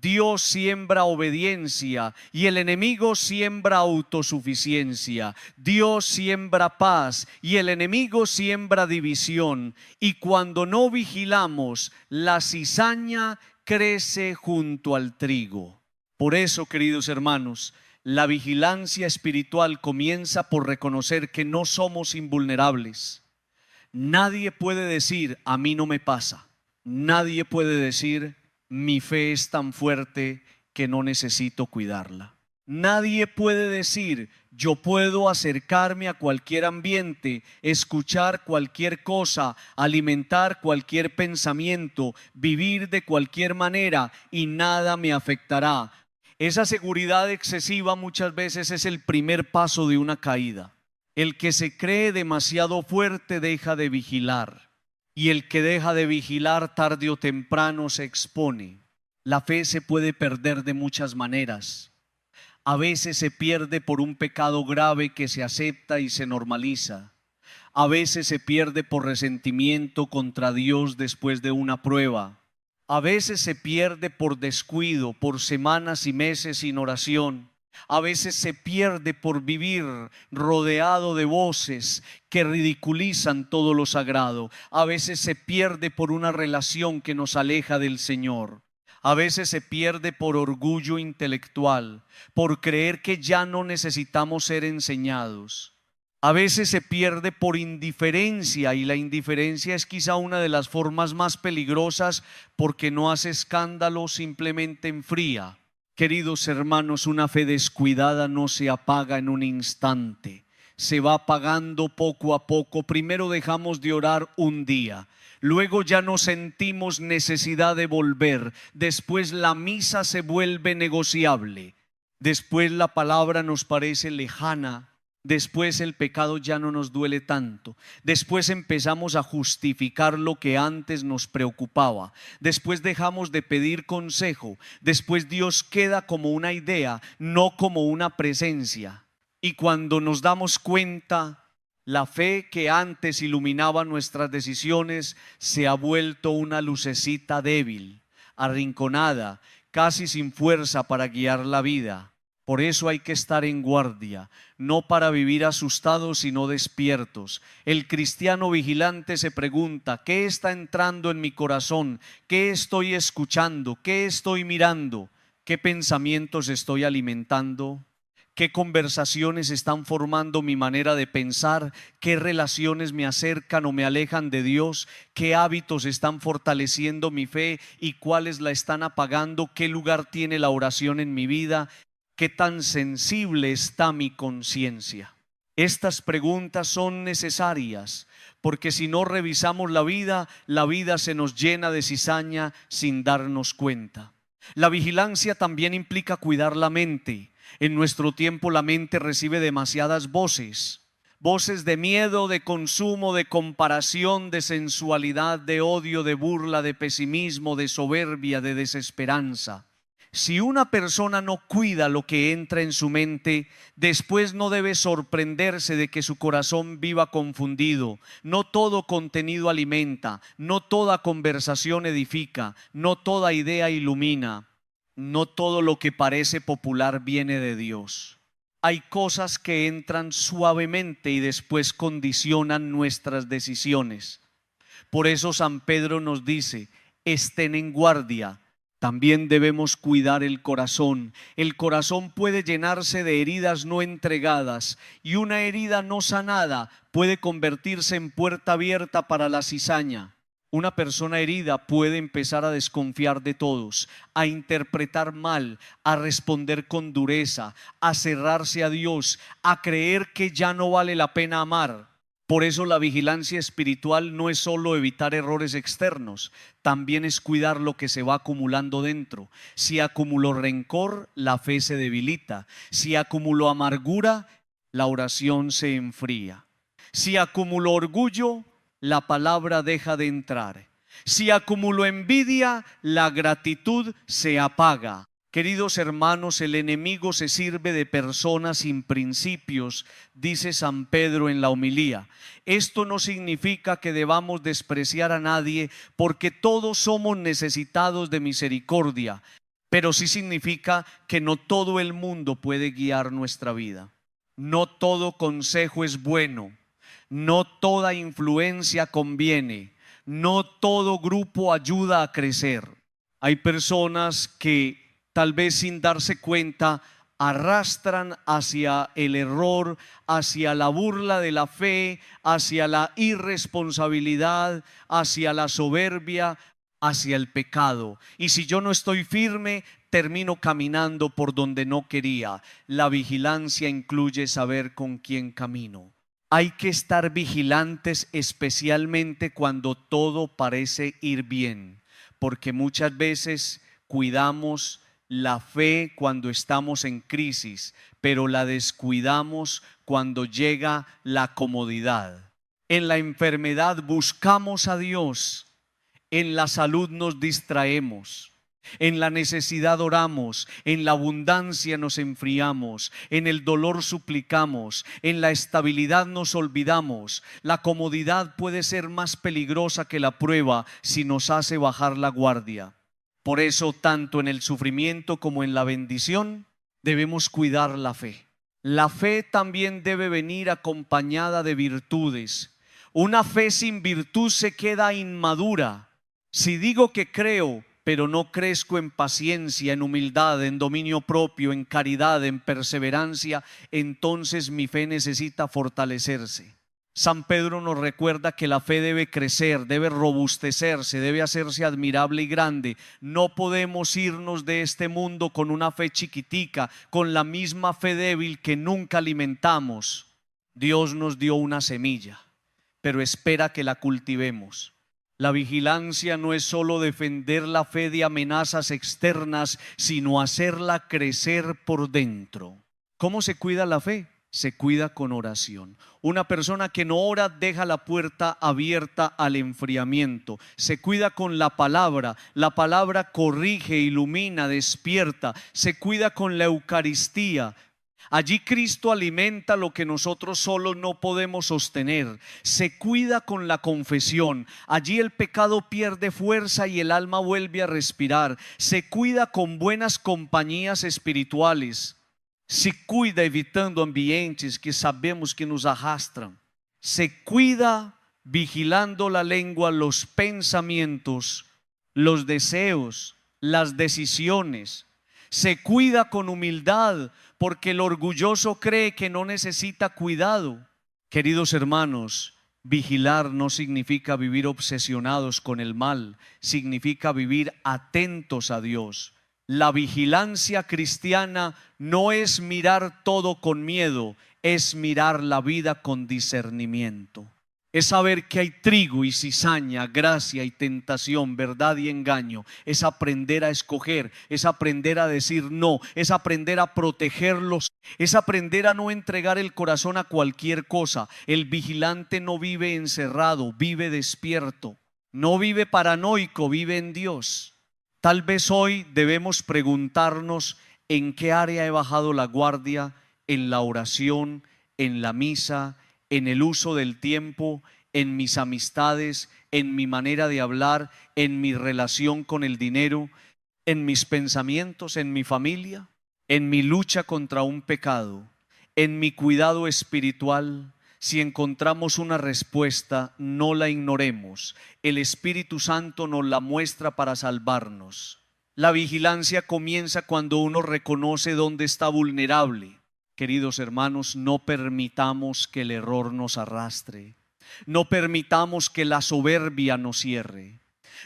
[SPEAKER 1] Dios siembra obediencia y el enemigo siembra autosuficiencia. Dios siembra paz y el enemigo siembra división. Y cuando no vigilamos, la cizaña crece junto al trigo. Por eso, queridos hermanos, la vigilancia espiritual comienza por reconocer que no somos invulnerables. Nadie puede decir, a mí no me pasa. Nadie puede decir, mi fe es tan fuerte que no necesito cuidarla. Nadie puede decir, yo puedo acercarme a cualquier ambiente, escuchar cualquier cosa, alimentar cualquier pensamiento, vivir de cualquier manera y nada me afectará. Esa seguridad excesiva muchas veces es el primer paso de una caída. El que se cree demasiado fuerte deja de vigilar, y el que deja de vigilar tarde o temprano se expone. La fe se puede perder de muchas maneras. A veces se pierde por un pecado grave que se acepta y se normaliza. A veces se pierde por resentimiento contra Dios después de una prueba. A veces se pierde por descuido, por semanas y meses sin oración. A veces se pierde por vivir rodeado de voces que ridiculizan todo lo sagrado. A veces se pierde por una relación que nos aleja del Señor. A veces se pierde por orgullo intelectual, por creer que ya no necesitamos ser enseñados. A veces se pierde por indiferencia, y la indiferencia es quizá una de las formas más peligrosas porque no hace escándalo, simplemente enfría. Queridos hermanos, una fe descuidada no se apaga en un instante, se va apagando poco a poco. Primero dejamos de orar un día, luego ya no sentimos necesidad de volver, después la misa se vuelve negociable, después la palabra nos parece lejana. Después el pecado ya no nos duele tanto. Después empezamos a justificar lo que antes nos preocupaba. Después dejamos de pedir consejo. Después Dios queda como una idea, no como una presencia. Y cuando nos damos cuenta, la fe que antes iluminaba nuestras decisiones se ha vuelto una lucecita débil, arrinconada, casi sin fuerza para guiar la vida. Por eso hay que estar en guardia, no para vivir asustados, sino despiertos. El cristiano vigilante se pregunta, ¿qué está entrando en mi corazón? ¿Qué estoy escuchando? ¿Qué estoy mirando? ¿Qué pensamientos estoy alimentando? ¿Qué conversaciones están formando mi manera de pensar? ¿Qué relaciones me acercan o me alejan de Dios? ¿Qué hábitos están fortaleciendo mi fe y cuáles la están apagando? ¿Qué lugar tiene la oración en mi vida? ¿Qué tan sensible está mi conciencia? Estas preguntas son necesarias, porque si no revisamos la vida se nos llena de cizaña sin darnos cuenta. La vigilancia también implica cuidar la mente. En nuestro tiempo la mente recibe demasiadas voces. Voces de miedo, de consumo, de comparación, de sensualidad, de odio, de burla, de pesimismo, de soberbia, de desesperanza. Si una persona no cuida lo que entra en su mente, después no debe sorprenderse de que su corazón viva confundido. No todo contenido alimenta, no toda conversación edifica, no toda idea ilumina, no todo lo que parece popular viene de Dios. Hay cosas que entran suavemente y después condicionan nuestras decisiones. Por eso San Pedro nos dice, estén en guardia. También debemos cuidar el corazón. El corazón puede llenarse de heridas no entregadas, y una herida no sanada puede convertirse en puerta abierta para la cizaña. Una persona herida puede empezar a desconfiar de todos, a interpretar mal, a responder con dureza, a cerrarse a Dios, a creer que ya no vale la pena amar. Por eso la vigilancia espiritual no es solo evitar errores externos, también es cuidar lo que se va acumulando dentro. Si acumuló rencor, la fe se debilita. Si acumuló amargura, la oración se enfría. Si acumuló orgullo, la palabra deja de entrar. Si acumuló envidia, la gratitud se apaga. Queridos hermanos, el enemigo se sirve de personas sin principios, dice San Pedro en la homilía. Esto no significa que debamos despreciar a nadie, porque todos somos necesitados de misericordia. pero sí significa que no todo el mundo puede guiar nuestra vida. No todo consejo es bueno, no toda influencia conviene, no todo grupo ayuda a crecer. Hay personas que tal vez sin darse cuenta arrastran hacia el error, hacia la burla de la fe, hacia la irresponsabilidad, hacia la soberbia, hacia el pecado. Y si yo no estoy firme, termino caminando por donde no quería. La vigilancia incluye saber con quién camino. Hay que estar vigilantes, especialmente cuando todo parece ir bien, porque muchas veces cuidamos la fe cuando estamos en crisis, pero la descuidamos cuando llega la comodidad. En la enfermedad buscamos a Dios, en la salud nos distraemos, en la necesidad oramos, en la abundancia nos enfriamos, en el dolor suplicamos, en la estabilidad nos olvidamos. La comodidad puede ser más peligrosa que la prueba si nos hace bajar la guardia. Por eso, tanto en el sufrimiento como en la bendición, debemos cuidar la fe. La fe también debe venir acompañada de virtudes. Una fe sin virtud se queda inmadura. Si digo que creo, pero no crezco en paciencia, en humildad, en dominio propio, en caridad, en perseverancia, entonces mi fe necesita fortalecerse. San Pedro nos recuerda que la fe debe crecer, debe robustecerse, debe hacerse admirable y grande. No podemos irnos de este mundo con una fe chiquitica, con la misma fe débil que nunca alimentamos. Dios nos dio una semilla, pero espera que la cultivemos. La vigilancia no es solo defender la fe de amenazas externas, sino hacerla crecer por dentro. ¿Cómo se cuida la fe? Se cuida con oración. Una persona que no ora deja la puerta abierta al enfriamiento. Se cuida con la palabra corrige, ilumina, despierta. Se cuida con la Eucaristía. Allí Cristo alimenta lo que nosotros solos no podemos sostener. Se cuida con la confesión. Allí el pecado pierde fuerza y el alma vuelve a respirar. Se cuida con buenas compañías espirituales. Se cuida evitando ambientes que sabemos que nos arrastran. Se cuida vigilando la lengua, los pensamientos, los deseos, las decisiones. Se cuida con humildad, porque el orgulloso cree que no necesita cuidado. Queridos hermanos, vigilar no significa vivir obsesionados con el mal, significa vivir atentos a Dios. La vigilancia cristiana no es mirar todo con miedo, es mirar la vida con discernimiento. Es saber que hay trigo y cizaña, gracia y tentación, verdad y engaño. Es aprender a escoger, es aprender a decir no, es aprender a protegerlos, es aprender a no entregar el corazón a cualquier cosa. El vigilante no vive encerrado, vive despierto, no vive paranoico, vive en Dios. Tal vez hoy debemos preguntarnos en qué área he bajado la guardia, en la oración, en la misa, en el uso del tiempo, en mis amistades, en mi manera de hablar, en mi relación con el dinero, en mis pensamientos, en mi familia, en mi lucha contra un pecado, en mi cuidado espiritual. Si encontramos una respuesta, no la ignoremos. El Espíritu Santo nos la muestra para salvarnos. La vigilancia comienza cuando uno reconoce dónde está vulnerable. Queridos hermanos, no permitamos que el error nos arrastre. No permitamos que la soberbia nos cierre.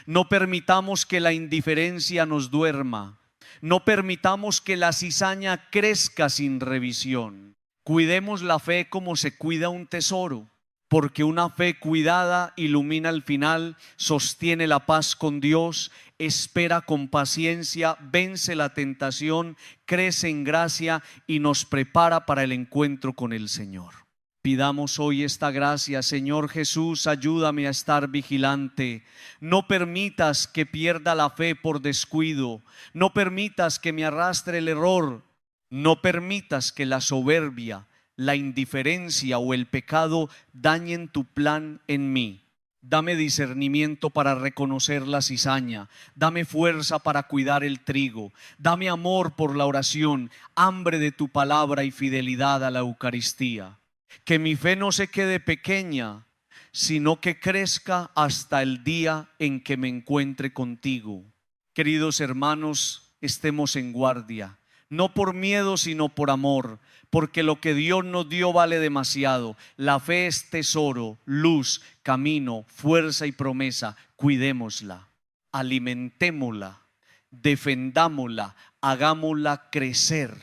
[SPEAKER 1] No permitamos que la indiferencia nos duerma. No permitamos que la cizaña crezca sin revisión. Cuidemos la fe como se cuida un tesoro, porque una fe cuidada ilumina al final, sostiene la paz con Dios, espera con paciencia, vence la tentación, crece en gracia y nos prepara para el encuentro con el Señor. Pidamos hoy esta gracia. Señor Jesús, ayúdame a estar vigilante. No permitas que pierda la fe por descuido. No permitas que me arrastre el error. No permitas que la soberbia, la indiferencia o el pecado dañen tu plan en mí. Dame discernimiento para reconocer la cizaña. Dame fuerza para cuidar el trigo. Dame amor por la oración, hambre de tu palabra y fidelidad a la Eucaristía. Que mi fe no se quede pequeña, sino que crezca hasta el día en que me encuentre contigo. Queridos hermanos, estemos en guardia, no por miedo, sino por amor, porque lo que Dios nos dio vale demasiado. La fe es tesoro, luz, camino, fuerza y promesa. Cuidémosla, alimentémosla, defendámosla, hagámosla crecer.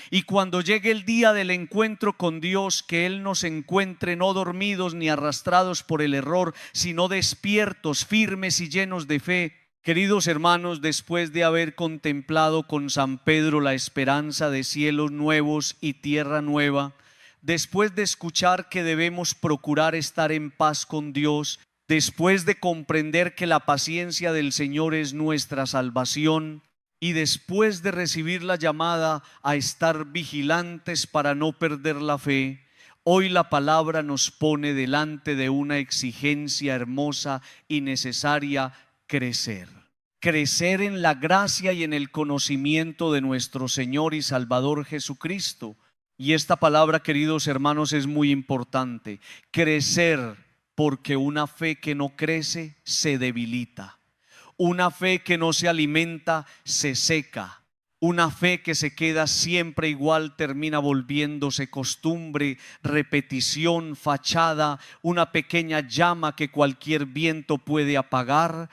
[SPEAKER 1] Y cuando llegue el día del encuentro con Dios, que Él nos encuentre no dormidos ni arrastrados por el error, sino despiertos, firmes y llenos de fe. Queridos hermanos, después de haber contemplado con San Pedro la esperanza de cielos nuevos y tierra nueva, después de escuchar que debemos procurar estar en paz con Dios, después de comprender que la paciencia del Señor es nuestra salvación, y después de recibir la llamada a estar vigilantes para no perder la fe, hoy la palabra nos pone delante de una exigencia hermosa y necesaria: crecer en la gracia y en el conocimiento de nuestro Señor y Salvador Jesucristo. Y esta palabra, queridos hermanos, es muy importante: crecer, porque una fe que no crece se debilita, una fe que no se alimenta se seca. Una fe que se queda siempre igual termina volviéndose costumbre, repetición, fachada, una pequeña llama que cualquier viento puede apagar.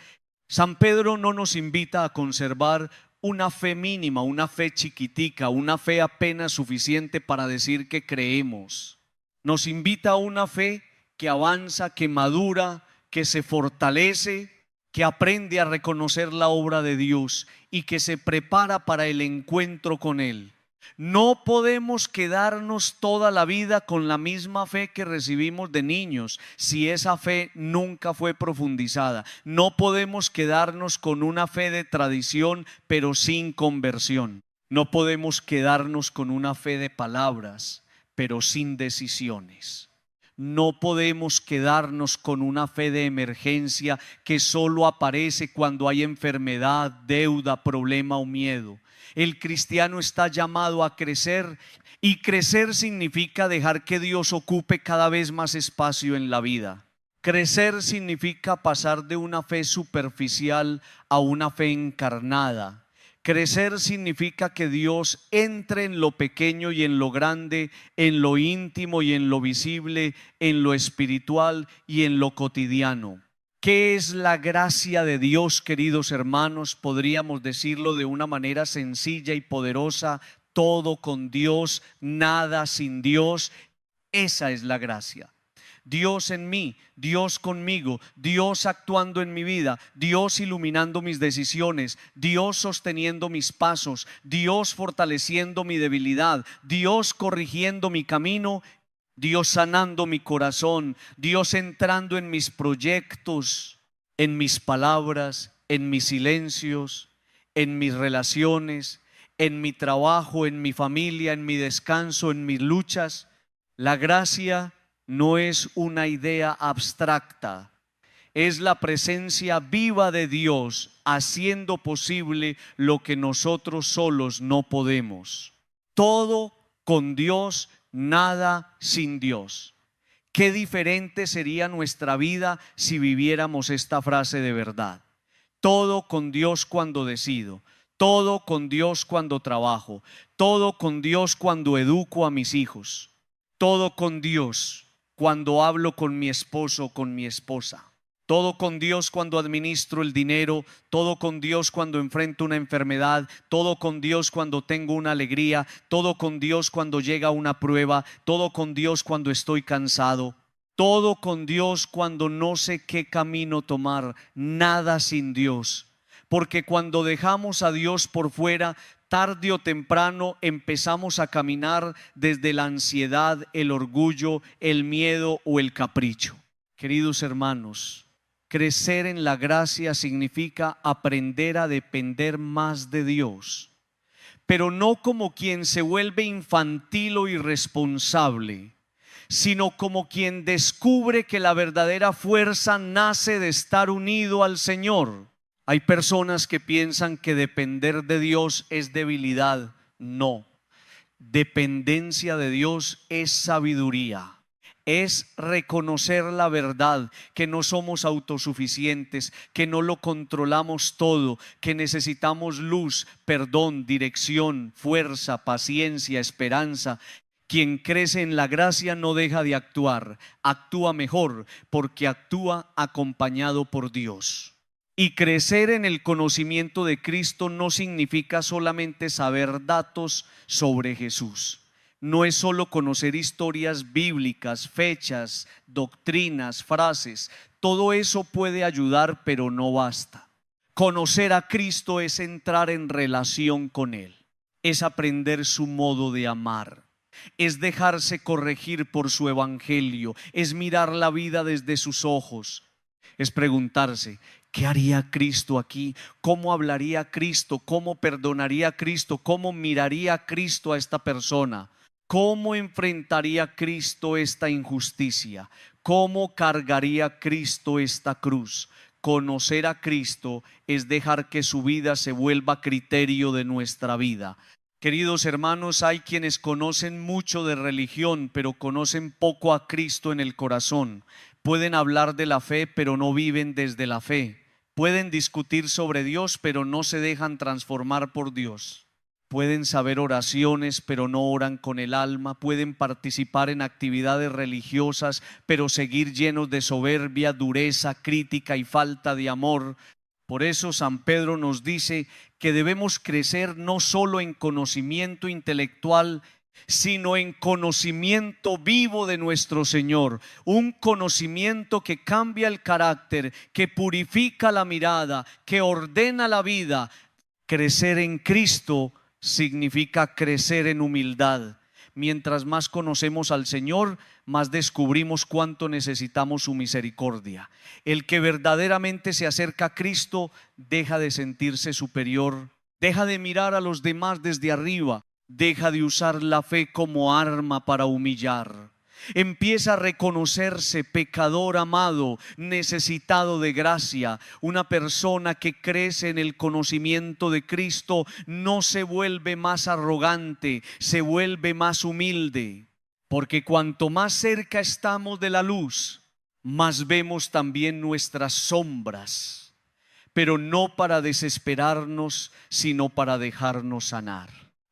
[SPEAKER 1] San Pedro no nos invita a conservar una fe mínima, una fe chiquitica, una fe apenas suficiente para decir que creemos. Nos invita a una fe que avanza, que madura, que se fortalece, que aprende a reconocer la obra de Dios y que se prepara para el encuentro con Él. No podemos quedarnos toda la vida con la misma fe que recibimos de niños si esa fe nunca fue profundizada. No podemos quedarnos con una fe de tradición pero sin conversión. No podemos quedarnos con una fe de palabras pero sin decisiones. No podemos quedarnos con una fe de emergencia que solo aparece cuando hay enfermedad, deuda, problema o miedo. El cristiano está llamado a crecer, y crecer significa dejar que Dios ocupe cada vez más espacio en la vida. Crecer significa pasar de una fe superficial a una fe encarnada. Crecer significa que Dios entre en lo pequeño y en lo grande, en lo íntimo y en lo visible, en lo espiritual y en lo cotidiano. ¿Qué es la gracia de Dios, queridos hermanos? Podríamos decirlo de una manera sencilla y poderosa: todo con Dios, nada sin Dios. Esa es la gracia. Dios en mí, Dios conmigo, Dios actuando en mi vida, Dios iluminando mis decisiones, Dios sosteniendo mis pasos, Dios fortaleciendo mi debilidad, Dios corrigiendo mi camino, Dios sanando mi corazón, Dios entrando en mis proyectos, en mis palabras, en mis silencios, en mis relaciones, en mi trabajo, en mi familia, en mi descanso, en mis luchas. La gracia no es una idea abstracta, es la presencia viva de Dios haciendo posible lo que nosotros solos no podemos. Todo con Dios, nada sin Dios. Qué diferente sería nuestra vida si viviéramos esta frase de verdad. Todo con Dios cuando decido, todo con Dios cuando trabajo, todo con Dios cuando educo a mis hijos, todo con Dios cuando hablo con mi esposo o con mi esposa, todo con Dios cuando administro el dinero, todo con Dios cuando enfrento una enfermedad, todo con Dios cuando tengo una alegría, todo con Dios cuando llega una prueba, todo con Dios cuando estoy cansado, todo con Dios cuando no sé qué camino tomar, nada sin Dios. Porque cuando dejamos a Dios por fuera, tarde o temprano empezamos a caminar desde la ansiedad, el orgullo, el miedo o el capricho. Queridos hermanos, crecer en la gracia significa aprender a depender más de Dios, pero no como quien se vuelve infantil o irresponsable, sino como quien descubre que la verdadera fuerza nace de estar unido al Señor. Hay personas que piensan que depender de Dios es debilidad. No, dependencia de Dios es sabiduría. Es reconocer la verdad, que no somos autosuficientes, que no lo controlamos todo, que necesitamos luz, perdón, dirección, fuerza, paciencia, esperanza. Quien crece en la gracia no deja de actuar, actúa mejor porque actúa acompañado por Dios. Y crecer en el conocimiento de Cristo no significa solamente saber datos sobre Jesús. No es solo conocer historias bíblicas, fechas, doctrinas, frases. Todo eso puede ayudar, pero no basta. Conocer a Cristo es entrar en relación con Él, es aprender su modo de amar, es dejarse corregir por su evangelio, es mirar la vida desde sus ojos, es preguntarse: ¿qué haría Cristo aquí? ¿Cómo hablaría Cristo? ¿Cómo perdonaría Cristo? ¿Cómo miraría Cristo a esta persona? ¿Cómo enfrentaría Cristo esta injusticia? ¿Cómo cargaría Cristo esta cruz? Conocer a Cristo es dejar que su vida se vuelva criterio de nuestra vida. Queridos hermanos, hay quienes conocen mucho de religión, pero conocen poco a Cristo en el corazón. Pueden hablar de la fe, pero no viven desde la fe. Pueden discutir sobre Dios, pero no se dejan transformar por Dios. Pueden saber oraciones, pero no oran con el alma. Pueden participar en actividades religiosas, pero seguir llenos de soberbia, dureza, crítica y falta de amor. Por eso San Pedro nos dice que debemos crecer no solo en conocimiento intelectual, sino en conocimiento vivo de nuestro Señor. Un conocimiento que cambia el carácter, que purifica la mirada, que ordena la vida. Crecer en Cristo significa crecer en humildad. Mientras más conocemos al Señor, más descubrimos cuánto necesitamos su misericordia. El que verdaderamente se acerca a Cristo deja de sentirse superior, deja de mirar a los demás desde arriba, deja de usar la fe como arma para humillar. Empieza a reconocerse pecador amado, necesitado de gracia. Una persona que crece en el conocimiento de Cristo no se vuelve más arrogante, se vuelve más humilde. Porque cuanto más cerca estamos de la luz, más vemos también nuestras sombras. Pero no para desesperarnos, sino para dejarnos sanar.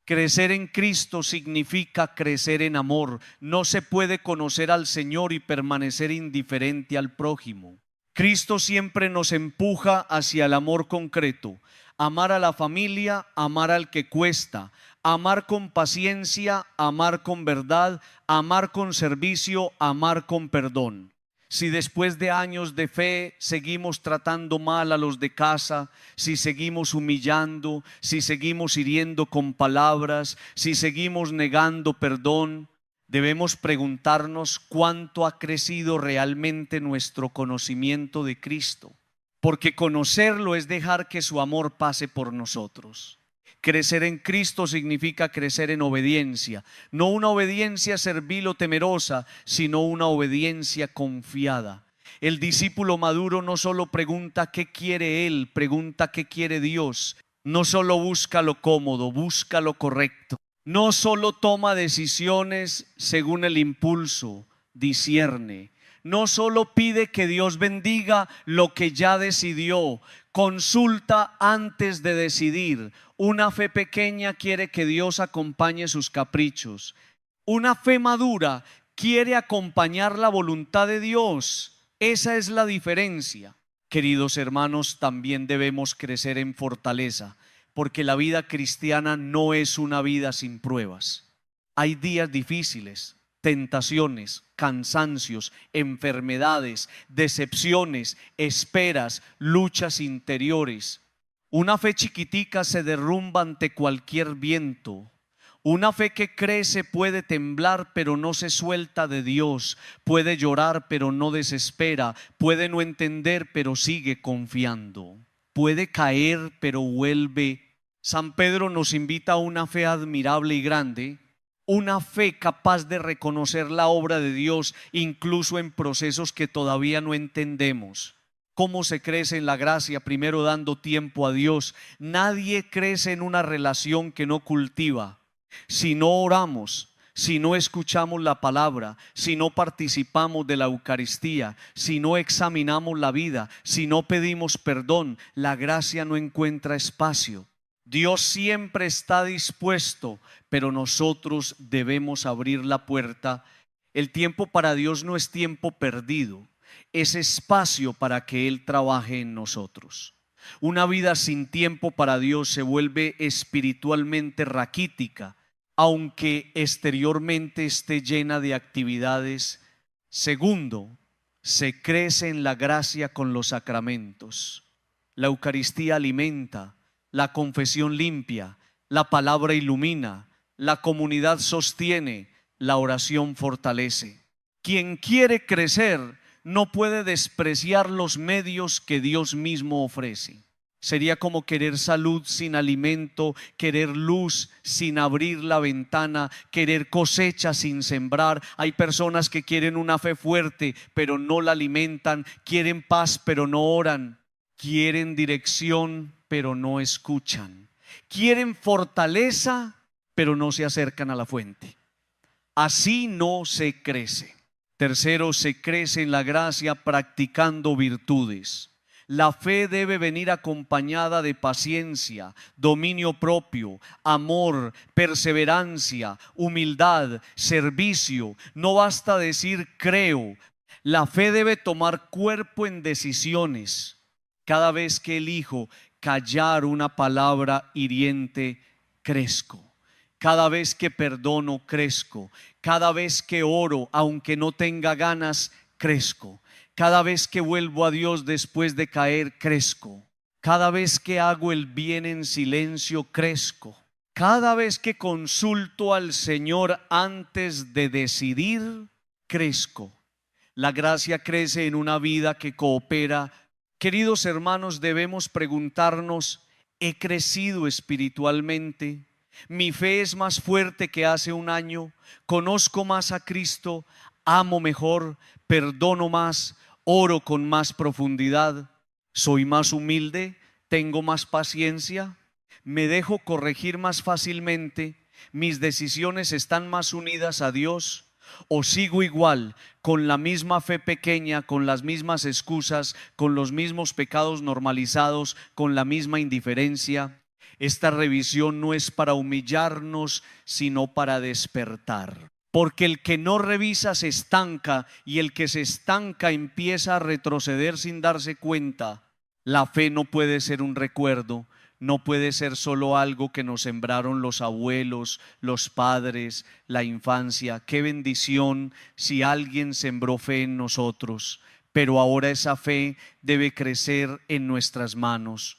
[SPEAKER 1] Crecer en Cristo significa crecer en amor. No se puede conocer al Señor y permanecer indiferente al prójimo. Cristo siempre nos empuja hacia el amor concreto. Amar a la familia, amar al que cuesta, amar con paciencia, amar con verdad, amar con servicio, amar con perdón. Si después de años de fe seguimos tratando mal a los de casa, si seguimos humillando, si seguimos hiriendo con palabras, si seguimos negando perdón, debemos preguntarnos cuánto ha crecido realmente nuestro conocimiento de Cristo. Porque conocerlo es dejar que su amor pase por nosotros. Crecer en Cristo significa crecer en obediencia, no una obediencia servil o temerosa, sino una obediencia confiada. El discípulo maduro no solo pregunta qué quiere él, pregunta qué quiere Dios. No solo busca lo cómodo, busca lo correcto. No solo toma decisiones según el impulso, discierne. No solo pide que Dios bendiga lo que ya decidió, consulta antes de decidir. Una fe pequeña quiere que Dios acompañe sus caprichos. Una fe madura quiere acompañar la voluntad de Dios. Esa es la diferencia. Queridos hermanos, también debemos crecer en fortaleza, porque la vida cristiana no es una vida sin pruebas. Hay días difíciles, tentaciones, cansancios, enfermedades, decepciones, esperas, luchas interiores. Una fe chiquitica se derrumba ante cualquier viento. Una fe que crece puede temblar, pero no se suelta de Dios. Puede llorar, pero no desespera. Puede no entender, pero sigue confiando. Puede caer, pero vuelve. San Pedro nos invita a una fe admirable y grande, una fe capaz de reconocer la obra de Dios incluso en procesos que todavía no entendemos. ¿Cómo se crece en la gracia? Primero dando tiempo a Dios. Nadie crece en una relación que no cultiva. Si no oramos, si no escuchamos la palabra, si no participamos de la Eucaristía, si no examinamos la vida, si no pedimos perdón, la gracia no encuentra espacio. Dios siempre está dispuesto, pero nosotros debemos abrir la puerta. El tiempo para Dios no es tiempo perdido, es espacio para que Él trabaje en nosotros. Una vida sin tiempo para Dios se vuelve espiritualmente raquítica, aunque exteriormente esté llena de actividades. Segundo, se crece en la gracia con los sacramentos. La Eucaristía alimenta, la confesión limpia, la palabra ilumina, la comunidad sostiene, la oración fortalece. Quien quiere crecer no puede despreciar los medios que Dios mismo ofrece. Sería como querer salud sin alimento, querer luz sin abrir la ventana, querer cosecha sin sembrar. Hay personas que quieren una fe fuerte, pero no la alimentan, quieren paz, pero no oran, quieren dirección, pero no escuchan, quieren fortaleza, pero no se acercan a la fuente. Así no se crece. Tercero, se crece en la gracia practicando virtudes. La fe debe venir acompañada de paciencia, dominio propio, amor, perseverancia, humildad, servicio. No basta decir creo. La fe debe tomar cuerpo en decisiones. Cada vez que elijo callar una palabra hiriente, crezco. Cada vez que perdono, crezco. Cada vez que oro, aunque no tenga ganas, crezco. Cada vez que vuelvo a Dios después de caer, crezco. Cada vez que hago el bien en silencio, crezco. Cada vez que consulto al Señor antes de decidir, crezco. La gracia crece en una vida que coopera. Queridos hermanos, debemos preguntarnos: ¿he crecido espiritualmente? ¿Mi fe es más fuerte que hace un año? ¿Conozco más a Cristo? ¿Amo mejor? ¿Perdono más? ¿Oro con más profundidad? ¿Soy más humilde? ¿Tengo más paciencia? ¿Me dejo corregir más fácilmente? ¿Mis decisiones están más unidas a Dios? ¿O sigo igual, con la misma fe pequeña, con las mismas excusas, con los mismos pecados normalizados, con la misma indiferencia? Esta revisión no es para humillarnos, sino para despertar. Porque el que no revisa se estanca, y el que se estanca empieza a retroceder sin darse cuenta. La fe no puede ser un recuerdo, no puede ser solo algo que nos sembraron los abuelos, los padres, la infancia. Qué bendición si alguien sembró fe en nosotros, pero ahora esa fe debe crecer en nuestras manos.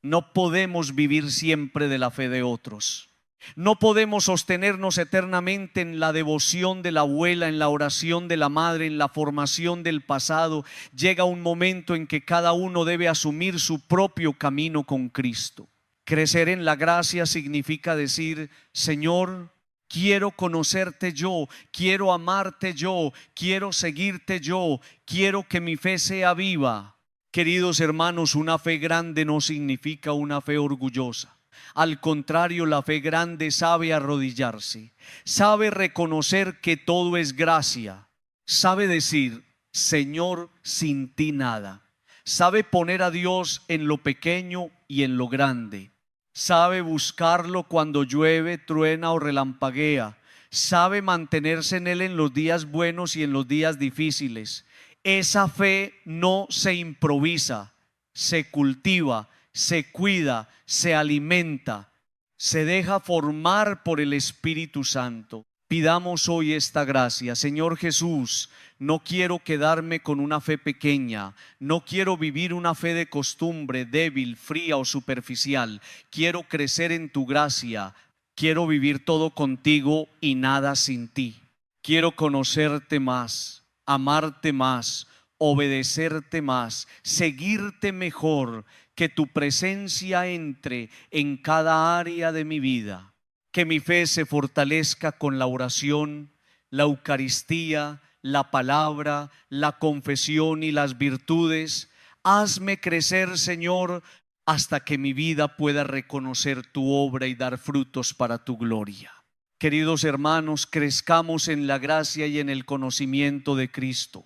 [SPEAKER 1] No podemos vivir siempre de la fe de otros. No podemos sostenernos eternamente en la devoción de la abuela, en la oración de la madre, en la formación del pasado. Llega un momento en que cada uno debe asumir su propio camino con Cristo. Crecer en la gracia significa decir: Señor, quiero conocerte yo, quiero amarte yo, quiero seguirte yo, quiero que mi fe sea viva. Queridos hermanos, una fe grande no significa una fe orgullosa. Al contrario, la fe grande sabe arrodillarse, sabe reconocer que todo es gracia, sabe decir: Señor, sin ti nada. Sabe poner a Dios en lo pequeño y en lo grande. Sabe buscarlo cuando llueve, truena o relampaguea. Sabe mantenerse en Él en los días buenos y en los días difíciles. Esa fe no se improvisa, se cultiva, se cuida, se alimenta, se deja formar por el Espíritu Santo. Pidamos hoy esta gracia. Señor Jesús, no quiero quedarme con una fe pequeña, no quiero vivir una fe de costumbre, débil, fría o superficial. Quiero crecer en tu gracia, quiero vivir todo contigo y nada sin ti. Quiero conocerte más, amarte más, obedecerte más, seguirte mejor. Que tu presencia entre en cada área de mi vida. que mi fe se fortalezca con la oración, la Eucaristía, la palabra, la confesión y las virtudes. Hazme crecer, Señor, hasta que mi vida pueda reconocer tu obra y dar frutos para tu gloria. Queridos hermanos, crezcamos en la gracia y en el conocimiento de Cristo.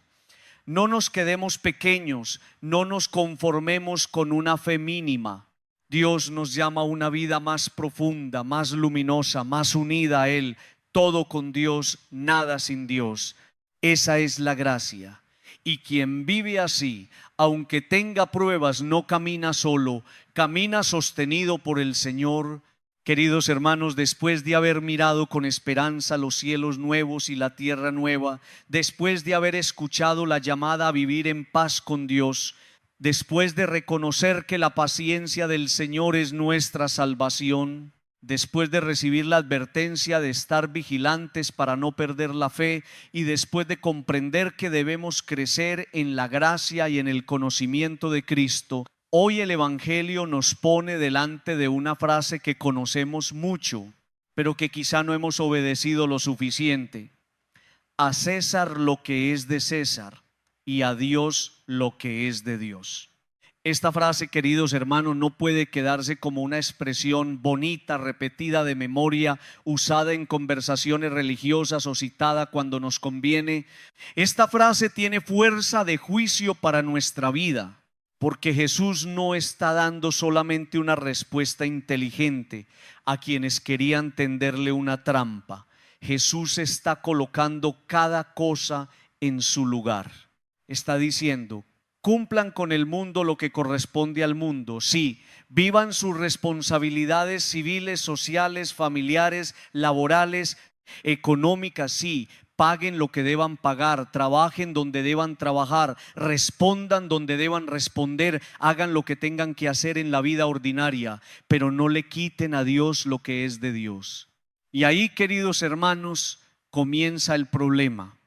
[SPEAKER 1] No nos quedemos pequeños, no nos conformemos con una fe mínima. Dios nos llama a una vida más profunda, más luminosa, más unida a Él. Todo con Dios, nada sin Dios. Esa es la gracia. Y quien vive así, aunque tenga pruebas, no camina solo, camina sostenido por el Señor. Queridos hermanos, después de haber mirado con esperanza los cielos nuevos y la tierra nueva, después de haber escuchado la llamada a vivir en paz con Dios, después de reconocer que la paciencia del Señor es nuestra salvación, después de recibir la advertencia de estar vigilantes para no perder la fe y después de comprender que debemos crecer en la gracia y en el conocimiento de Cristo, hoy el Evangelio nos pone delante de una frase que conocemos mucho, pero que quizá no hemos obedecido lo suficiente. A César lo que es de César y a Dios lo que es de Dios. Esta frase, queridos hermanos, no puede quedarse como una expresión bonita, repetida de memoria, usada en conversaciones religiosas o citada cuando nos conviene. Esta frase tiene fuerza de juicio para nuestra vida, porque Jesús no está dando solamente una respuesta inteligente a quienes querían tenderle una trampa. Jesús está colocando cada cosa en su lugar. Está diciendo: cumplan con el mundo lo que corresponde al mundo. Sí, vivan sus responsabilidades civiles, sociales, familiares, laborales, económicas. Sí, paguen lo que deban pagar, trabajen donde deban trabajar, respondan donde deban responder, hagan lo que tengan que hacer en la vida ordinaria, pero no le quiten a Dios lo que es de Dios. Y ahí, queridos hermanos, comienza el problema,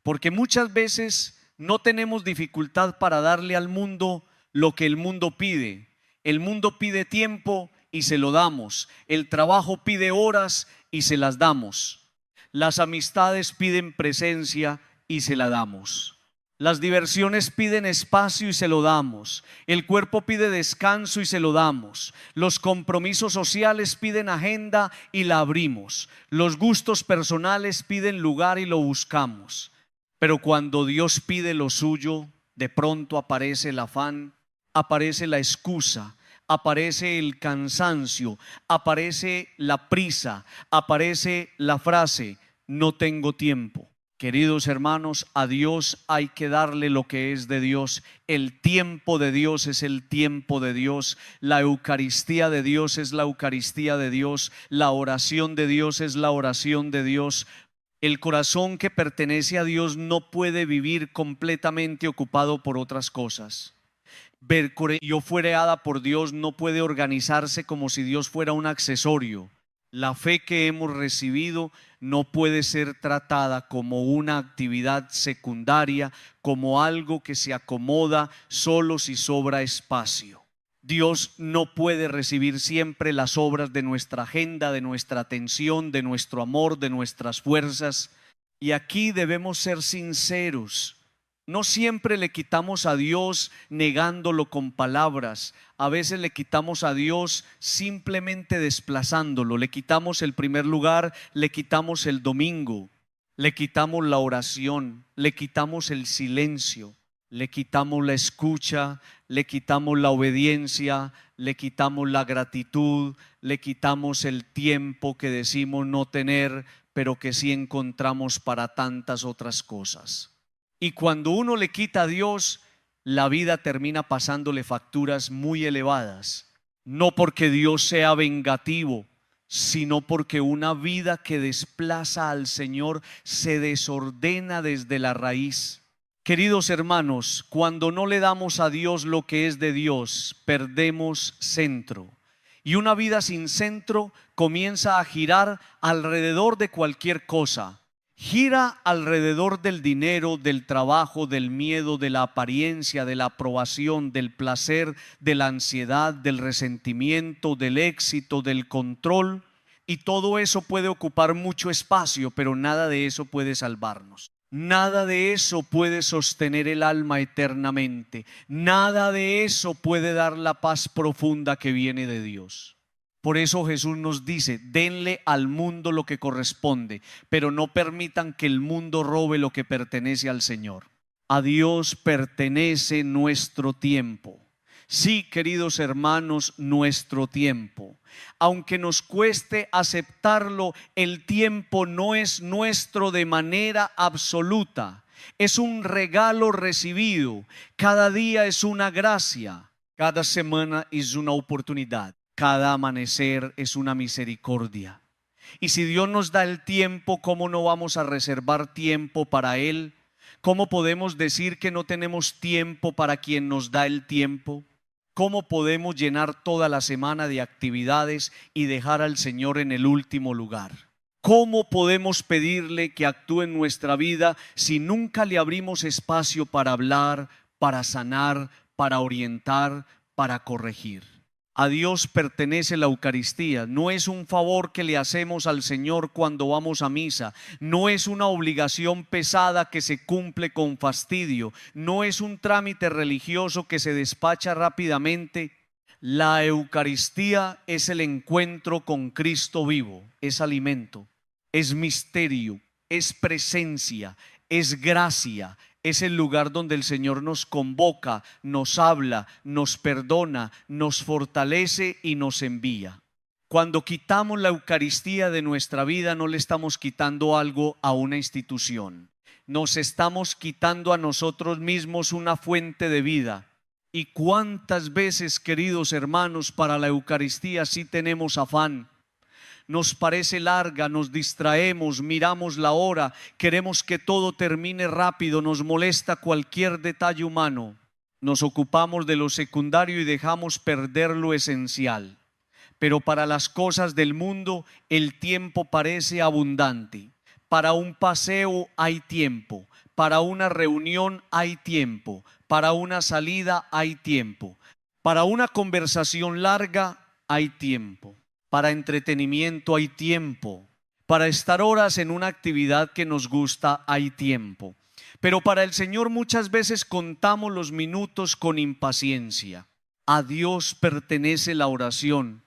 [SPEAKER 1] porque muchas veces no tenemos dificultad para darle al mundo lo que el mundo pide. El mundo pide tiempo y se lo damos. El trabajo pide horas y se las damos. Las amistades piden presencia y se la damos. Las diversiones piden espacio y se lo damos. El cuerpo pide descanso y se lo damos. Los compromisos sociales piden agenda y la abrimos. Los gustos personales piden lugar y lo buscamos. Pero cuando Dios pide lo suyo, de pronto aparece el afán, aparece la excusa, aparece el cansancio, aparece la prisa, aparece la frase: no tengo tiempo. Queridos hermanos, a Dios hay que darle lo que es de Dios. El tiempo de Dios es el tiempo de Dios. La Eucaristía de Dios es la Eucaristía de Dios. La oración de Dios es la oración de Dios. El corazón que pertenece a Dios no puede vivir completamente ocupado por otras cosas. Yo fuereada por Dios no puede organizarse como si Dios fuera un accesorio. La fe que hemos recibido no puede ser tratada como una actividad secundaria, como algo que se acomoda solo si sobra espacio. Dios no puede recibir siempre las obras de nuestra agenda, de nuestra atención, de nuestro amor, de nuestras fuerzas. Y aquí debemos ser sinceros. No siempre le quitamos a Dios negándolo con palabras. A veces le quitamos a Dios simplemente desplazándolo. Le quitamos el primer lugar, le quitamos el domingo, le quitamos la oración, le quitamos el silencio, le quitamos la escucha, le quitamos la obediencia, le quitamos la gratitud, le quitamos el tiempo que decimos no tener, pero que sí encontramos para tantas otras cosas. Y cuando uno le quita a Dios, la vida termina pasándole facturas muy elevadas. No porque Dios sea vengativo, sino porque una vida que desplaza al Señor se desordena desde la raíz. Queridos hermanos, cuando no le damos a Dios lo que es de Dios, perdemos centro. Y una vida sin centro comienza a girar alrededor de cualquier cosa. Gira alrededor del dinero, del trabajo, del miedo, de la apariencia, de la aprobación, del placer, de la ansiedad, del resentimiento, del éxito, del control, Y todo eso puede ocupar mucho espacio, pero nada de eso puede salvarnos. Nada de eso puede sostener el alma eternamente. Nada de eso puede dar la paz profunda que viene de Dios. Por eso Jesús nos dice: denle al mundo lo que corresponde, pero no permitan que el mundo robe lo que pertenece al Señor. A Dios pertenece nuestro tiempo. Sí, queridos hermanos, nuestro tiempo. Aunque nos cueste aceptarlo, el tiempo no es nuestro de manera absoluta. Es un regalo recibido. Cada día es una gracia. Cada semana es una oportunidad. Cada amanecer es una misericordia. Y si Dios nos da el tiempo, ¿cómo no vamos a reservar tiempo para Él? ¿Cómo podemos decir que no tenemos tiempo para quien nos da el tiempo? ¿Cómo podemos llenar toda la semana de actividades y dejar al Señor en el último lugar? ¿Cómo podemos pedirle que actúe en nuestra vida si nunca le abrimos espacio para hablar, para sanar, para orientar, para corregir? A Dios pertenece la Eucaristía. No es un favor que le hacemos al Señor cuando vamos a misa. No es una obligación pesada que se cumple con fastidio. No es un trámite religioso que se despacha rápidamente. La Eucaristía es el encuentro con Cristo vivo. Es alimento, es misterio, es presencia, es gracia. Es el lugar donde el Señor nos convoca, nos habla, nos perdona, nos fortalece y nos envía. Cuando quitamos la Eucaristía de nuestra vida, no le estamos quitando algo a una institución. Nos estamos quitando a nosotros mismos una fuente de vida. ¿Y cuántas veces, queridos hermanos, para la Eucaristía sí tenemos afán? Nos parece larga, nos distraemos, miramos la hora, queremos que todo termine rápido, nos molesta cualquier detalle humano. Nos ocupamos de lo secundario y dejamos perder lo esencial. Pero para las cosas del mundo el tiempo parece abundante. Para un paseo hay tiempo, para una reunión hay tiempo, para una salida hay tiempo, para una conversación larga hay tiempo. Para entretenimiento hay tiempo. Para estar horas en una actividad que nos gusta hay tiempo. Pero para el Señor muchas veces contamos los minutos con impaciencia. A Dios pertenece la oración.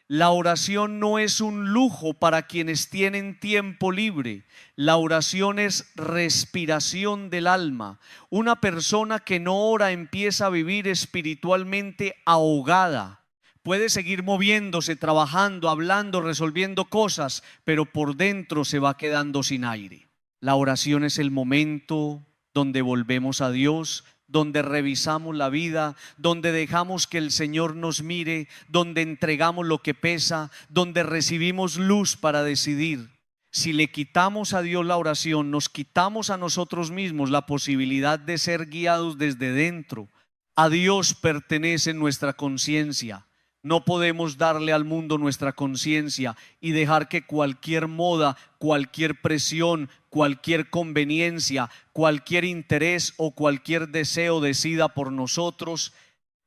[SPEAKER 1] La oración no es un lujo para quienes tienen tiempo libre. La oración es respiración del alma. Una persona que no ora empieza a vivir espiritualmente ahogada. Puede seguir moviéndose, trabajando, hablando, resolviendo cosas, pero por dentro se va quedando sin aire. La oración es el momento donde volvemos a Dios, donde revisamos la vida, donde dejamos que el Señor nos mire, donde entregamos lo que pesa, donde recibimos luz para decidir. Si le quitamos a Dios la oración, nos quitamos a nosotros mismos la posibilidad de ser guiados desde dentro. A Dios pertenece nuestra conciencia. No podemos darle al mundo nuestra conciencia y dejar que cualquier moda, cualquier presión, cualquier conveniencia, cualquier interés o cualquier deseo decida por nosotros.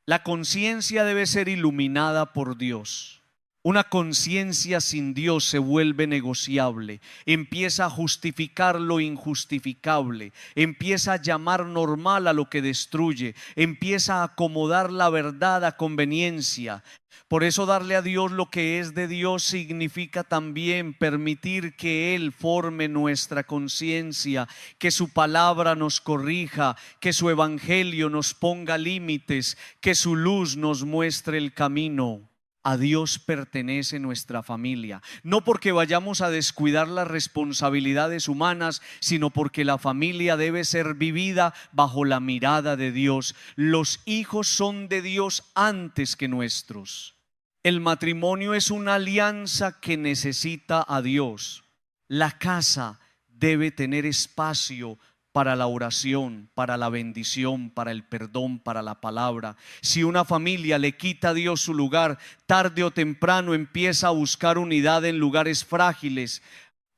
[SPEAKER 1] La conciencia debe ser iluminada por Dios. Una conciencia sin Dios se vuelve negociable, empieza a justificar lo injustificable, empieza a llamar normal a lo que destruye, empieza a acomodar la verdad a conveniencia. Por eso darle a Dios lo que es de Dios significa también permitir que Él forme nuestra conciencia, que su palabra nos corrija, que su evangelio nos ponga límites, que su luz nos muestre el camino. A Dios pertenece nuestra familia, no porque vayamos a descuidar las responsabilidades humanas, sino porque la familia debe ser vivida bajo la mirada de Dios. Los hijos son de Dios antes que nuestros. El matrimonio es una alianza que necesita a Dios. La casa debe tener espacio para la oración, para la bendición, para el perdón, para la palabra. Si una familia le quita a Dios su lugar, tarde o temprano empieza a buscar unidad en lugares frágiles.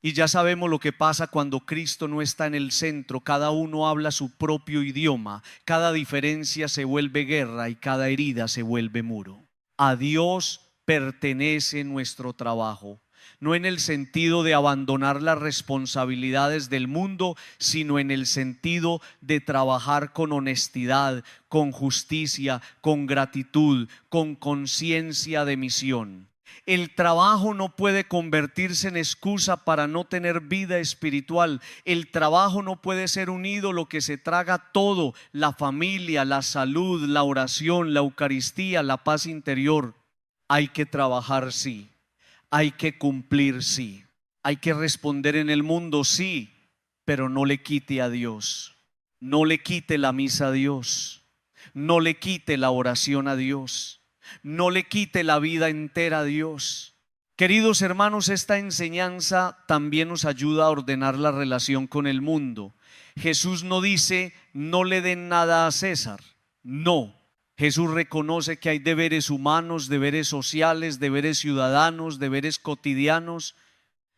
[SPEAKER 1] Y ya sabemos lo que pasa cuando Cristo no está en el centro. Cada uno habla su propio idioma, cada diferencia se vuelve guerra y cada herida se vuelve muro. A Dios pertenece nuestro trabajo. no en el sentido de abandonar las responsabilidades del mundo, sino en el sentido de trabajar con honestidad, con justicia, con gratitud, con conciencia de misión. El trabajo no puede convertirse en excusa para no tener vida espiritual. El trabajo no puede ser un ídolo que se traga todo: la familia, la salud, la oración, la Eucaristía, la paz interior. Hay que trabajar, sí. Hay que cumplir, sí. Hay que responder en el mundo, sí, pero no le quite a Dios. No le quite la misa a Dios. No le quite la oración a Dios. No le quite la vida entera a Dios. Queridos hermanos, esta enseñanza también nos ayuda a ordenar la relación con el mundo. Jesús no dice: no le den nada a César. No. Jesús reconoce que hay deberes humanos, deberes sociales, deberes ciudadanos, deberes cotidianos.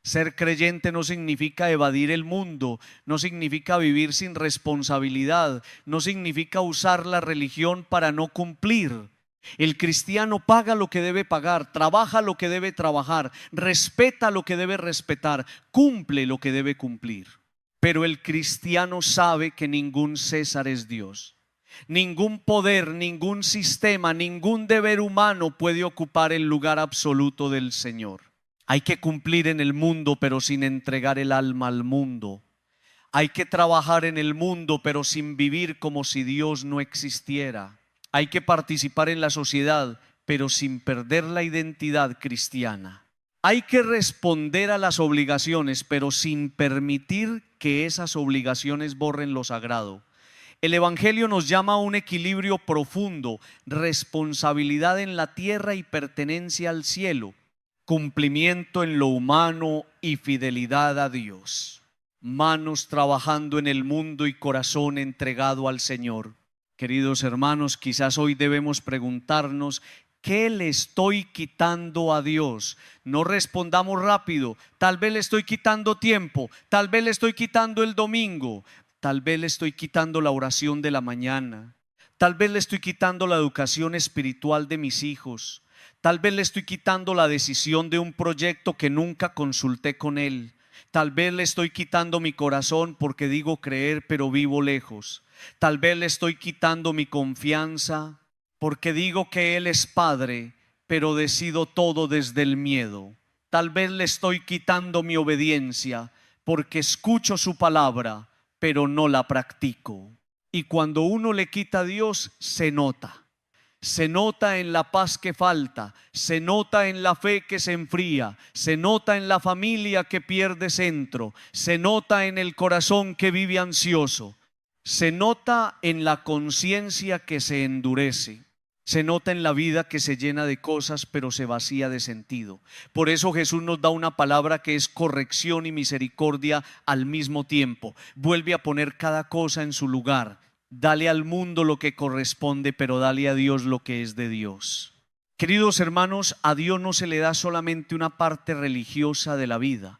[SPEAKER 1] Ser creyente no significa evadir el mundo, no significa vivir sin responsabilidad, no significa usar la religión para no cumplir. El cristiano paga lo que debe pagar, trabaja lo que debe trabajar, respeta lo que debe respetar, cumple lo que debe cumplir. Pero el cristiano sabe que ningún César es Dios. Ningún poder, ningún sistema, ningún deber humano puede ocupar el lugar absoluto del Señor. Hay que cumplir en el mundo, pero sin entregar el alma al mundo. Hay que trabajar en el mundo, pero sin vivir como si Dios no existiera. Hay que participar en la sociedad, pero sin perder la identidad cristiana. Hay que responder a las obligaciones, pero sin permitir que esas obligaciones borren lo sagrado. El Evangelio nos llama a un equilibrio profundo: responsabilidad en la tierra y pertenencia al cielo, cumplimiento en lo humano y fidelidad a Dios. Manos trabajando en el mundo y corazón entregado al Señor. Queridos hermanos, quizás hoy debemos preguntarnos: ¿qué le estoy quitando a Dios? No respondamos rápido. Tal vez le estoy quitando tiempo, tal vez le estoy quitando el domingo, tal vez le estoy quitando la oración de la mañana, tal vez le estoy quitando la educación espiritual de mis hijos, tal vez le estoy quitando la decisión de un proyecto que nunca consulté con él. Tal vez le estoy quitando mi corazón porque digo creer pero vivo lejos. Tal vez le estoy quitando mi confianza porque digo que Él es Padre, pero decido todo desde el miedo. Tal vez le estoy quitando mi obediencia porque escucho su palabra, pero no la practico. Y cuando uno le quita a Dios, se nota. Se nota en la paz que falta, se nota en la fe que se enfría, se nota en la familia que pierde centro, se nota en el corazón que vive ansioso, se nota en la conciencia que se endurece, se nota en la vida que se llena de cosas pero se vacía de sentido. Por eso Jesús nos da una palabra que es corrección y misericordia al mismo tiempo. Vuelve a poner cada cosa en su lugar. Dale al mundo lo que corresponde, pero dale a Dios lo que es de Dios. Queridos hermanos, a Dios no se le da solamente una parte religiosa de la vida.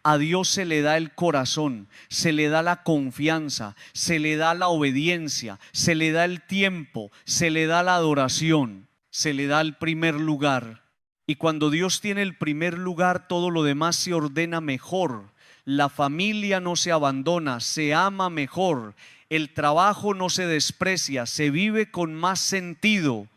[SPEAKER 1] A Dios se le da el corazón, se le da la confianza, se le da la obediencia, se le da el tiempo, se le da la adoración, se le da el primer lugar. Y cuando Dios tiene el primer lugar, todo lo demás se ordena mejor. La familia no se abandona, se ama mejor. El trabajo no se desprecia, se vive con más sentido.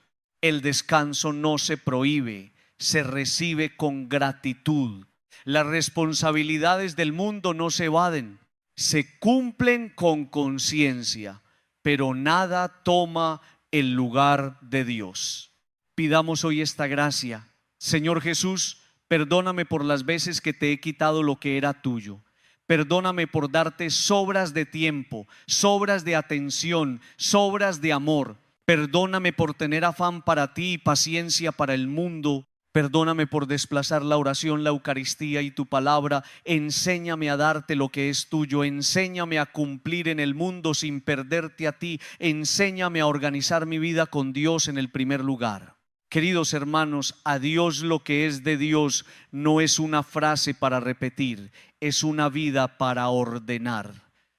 [SPEAKER 1] El descanso no se prohíbe, se recibe con gratitud. Las responsabilidades del mundo no se evaden, se cumplen con conciencia, pero nada toma el lugar de Dios. Pidamos hoy esta gracia. Señor Jesús, perdóname por las veces que te he quitado lo que era tuyo. Perdóname por darte sobras de tiempo, sobras de atención, sobras de amor. Perdóname por tener afán para ti y paciencia para el mundo. Perdóname por desplazar la oración, la Eucaristía y tu palabra. Enséñame a darte lo que es tuyo. Enséñame a cumplir en el mundo sin perderte a ti. Enséñame a organizar mi vida con Dios en el primer lugar. Queridos hermanos, a Dios lo que es de Dios no es una frase para repetir, es una vida para ordenar.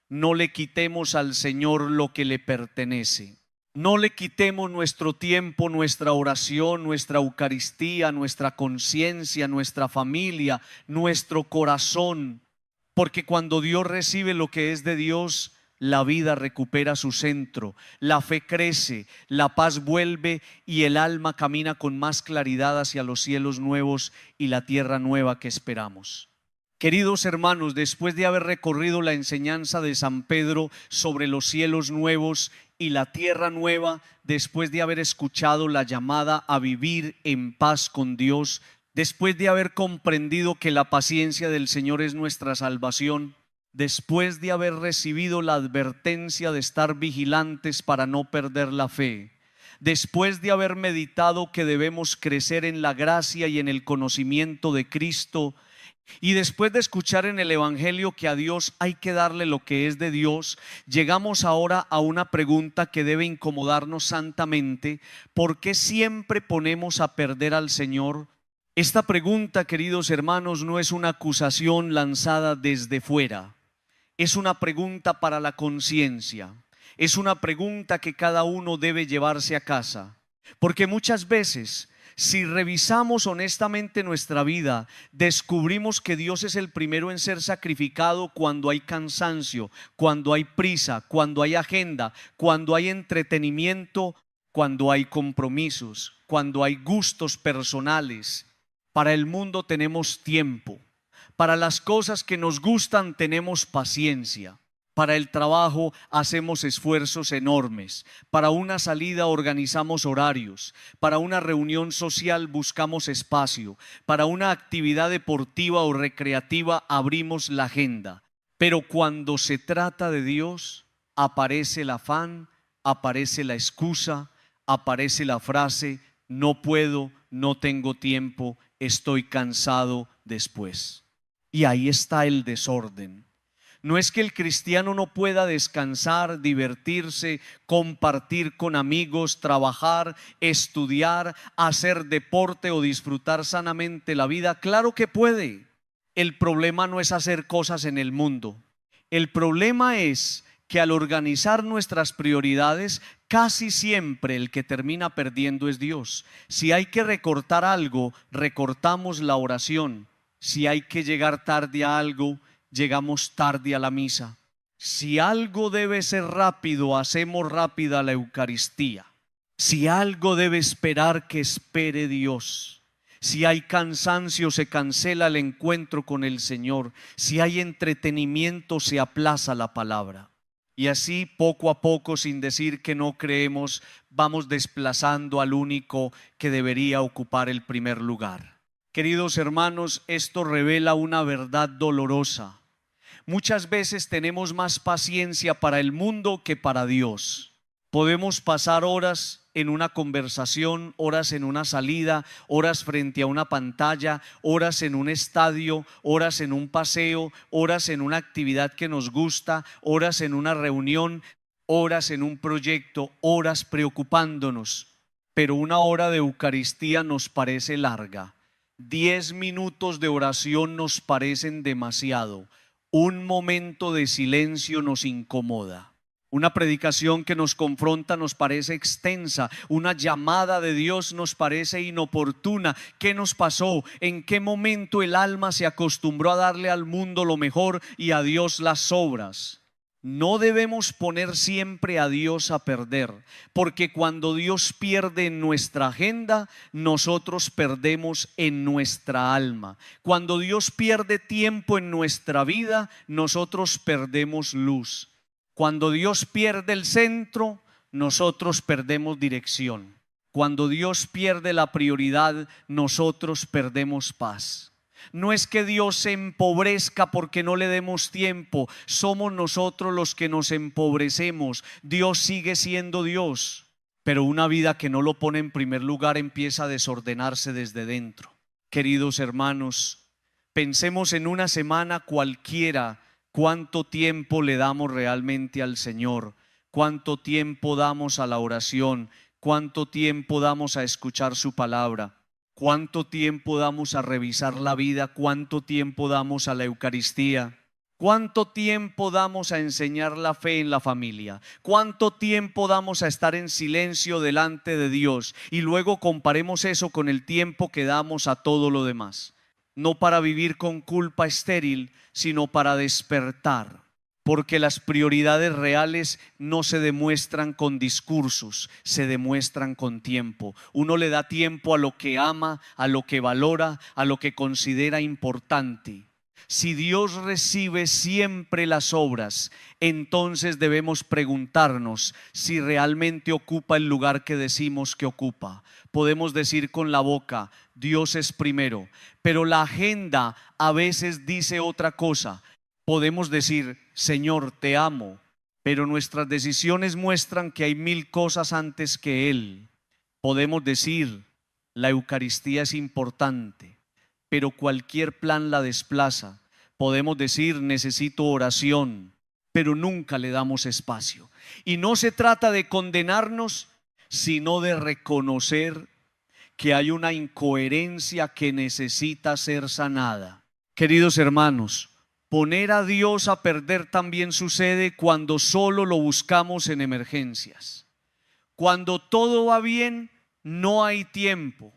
[SPEAKER 1] No le quitemos al Señor lo que le pertenece. No le quitemos nuestro tiempo, nuestra oración, nuestra Eucaristía, nuestra conciencia, nuestra familia, nuestro corazón, porque cuando Dios recibe lo que es de Dios, la vida recupera su centro, la fe crece, la paz vuelve y el alma camina con más claridad hacia los cielos nuevos y la tierra nueva que esperamos. Queridos hermanos, después de haber recorrido la enseñanza de San Pedro sobre los cielos nuevos y la tierra nueva, después de haber escuchado la llamada a vivir en paz con Dios, después de haber comprendido que la paciencia del Señor es nuestra salvación, después de haber recibido la advertencia de estar vigilantes para no perder la fe, después de haber meditado que debemos crecer en la gracia y en el conocimiento de Cristo, y después de escuchar en el Evangelio que a Dios hay que darle lo que es de Dios, llegamos ahora a una pregunta que debe incomodarnos santamente: ¿por qué siempre ponemos a perder al Señor? Esta pregunta, queridos hermanos, no es una acusación lanzada desde fuera, es una pregunta para la conciencia, es una pregunta que cada uno debe llevarse a casa, porque muchas veces, si revisamos honestamente nuestra vida, descubrimos que Dios es el primero en ser sacrificado cuando hay cansancio, cuando hay prisa, cuando hay agenda, cuando hay entretenimiento, cuando hay compromisos, cuando hay gustos personales. Para el mundo tenemos tiempo, para las cosas que nos gustan tenemos paciencia. Para el trabajo hacemos esfuerzos enormes, para una salida organizamos horarios, para una reunión social buscamos espacio, para una actividad deportiva o recreativa abrimos la agenda. Pero cuando se trata de Dios, aparece el afán, aparece la excusa, aparece la frase: no puedo, no tengo tiempo, estoy cansado después. Y ahí está el desorden. No es que el cristiano no pueda descansar, divertirse, compartir con amigos, trabajar, estudiar, hacer deporte o disfrutar sanamente la vida. Claro que puede. El problema no es hacer cosas en el mundo. El problema es que al organizar nuestras prioridades, casi siempre el que termina perdiendo es Dios. Si hay que recortar algo, recortamos la oración. Si hay que llegar tarde a algo, llegamos tarde a la misa. Si algo debe ser rápido, hacemos rápida la Eucaristía. Si algo debe esperar, que espere Dios. Si hay cansancio, se cancela el encuentro con el Señor. Si hay entretenimiento, se aplaza la palabra. Y así, poco a poco, sin decir que no creemos, vamos desplazando al único que debería ocupar el primer lugar. Queridos hermanos, esto revela una verdad dolorosa. Muchas veces tenemos más paciencia para el mundo que para Dios. Podemos pasar horas en una conversación, horas en una salida, horas frente a una pantalla, horas en un estadio, horas en un paseo, horas en una actividad que nos gusta, horas en una reunión, horas en un proyecto, horas preocupándonos. Pero una hora de Eucaristía nos parece larga. 10 minutos de oración nos parecen demasiado. Un momento de silencio nos incomoda. Una predicación que nos confronta nos parece extensa. Una llamada de Dios nos parece inoportuna. ¿Qué nos pasó? ¿En qué momento el alma se acostumbró a darle al mundo lo mejor y a Dios las sobras? No debemos poner siempre a Dios a perder, porque cuando Dios pierde en nuestra agenda, nosotros perdemos en nuestra alma. Cuando Dios pierde tiempo en nuestra vida, nosotros perdemos luz. Cuando Dios pierde el centro, nosotros perdemos dirección. Cuando Dios pierde la prioridad, nosotros perdemos paz. No es que Dios se empobrezca porque no le demos tiempo, somos nosotros los que nos empobrecemos. Dios sigue siendo Dios, pero una vida que no lo pone en primer lugar empieza a desordenarse desde dentro. Queridos hermanos, pensemos en una semana cualquiera cuánto tiempo le damos realmente al Señor, cuánto tiempo damos a la oración, cuánto tiempo damos a escuchar su palabra. ¿Cuánto tiempo damos a revisar la vida? ¿Cuánto tiempo damos a la Eucaristía? ¿Cuánto tiempo damos a enseñar la fe en la familia? ¿Cuánto tiempo damos a estar en silencio delante de Dios? Y luego comparemos eso con el tiempo que damos a todo lo demás. No para vivir con culpa estéril, sino para despertar. Porque las prioridades reales no se demuestran con discursos, se demuestran con tiempo. Uno le da tiempo a lo que ama, a lo que valora, a lo que considera importante. Si Dios recibe siempre las obras, entonces debemos preguntarnos si realmente ocupa el lugar que decimos que ocupa. Podemos decir con la boca, Dios es primero, pero la agenda a veces dice otra cosa. Podemos decir, Señor, te amo, pero nuestras decisiones muestran que hay 1000 cosas antes que Él. Podemos decir, la Eucaristía es importante, pero cualquier plan la desplaza. Podemos decir, necesito oración, pero nunca le damos espacio. Y no se trata de condenarnos, sino de reconocer que hay una incoherencia que necesita ser sanada. Queridos hermanos, poner a Dios a perder también sucede cuando solo lo buscamos en emergencias. Cuando todo va bien, no hay tiempo.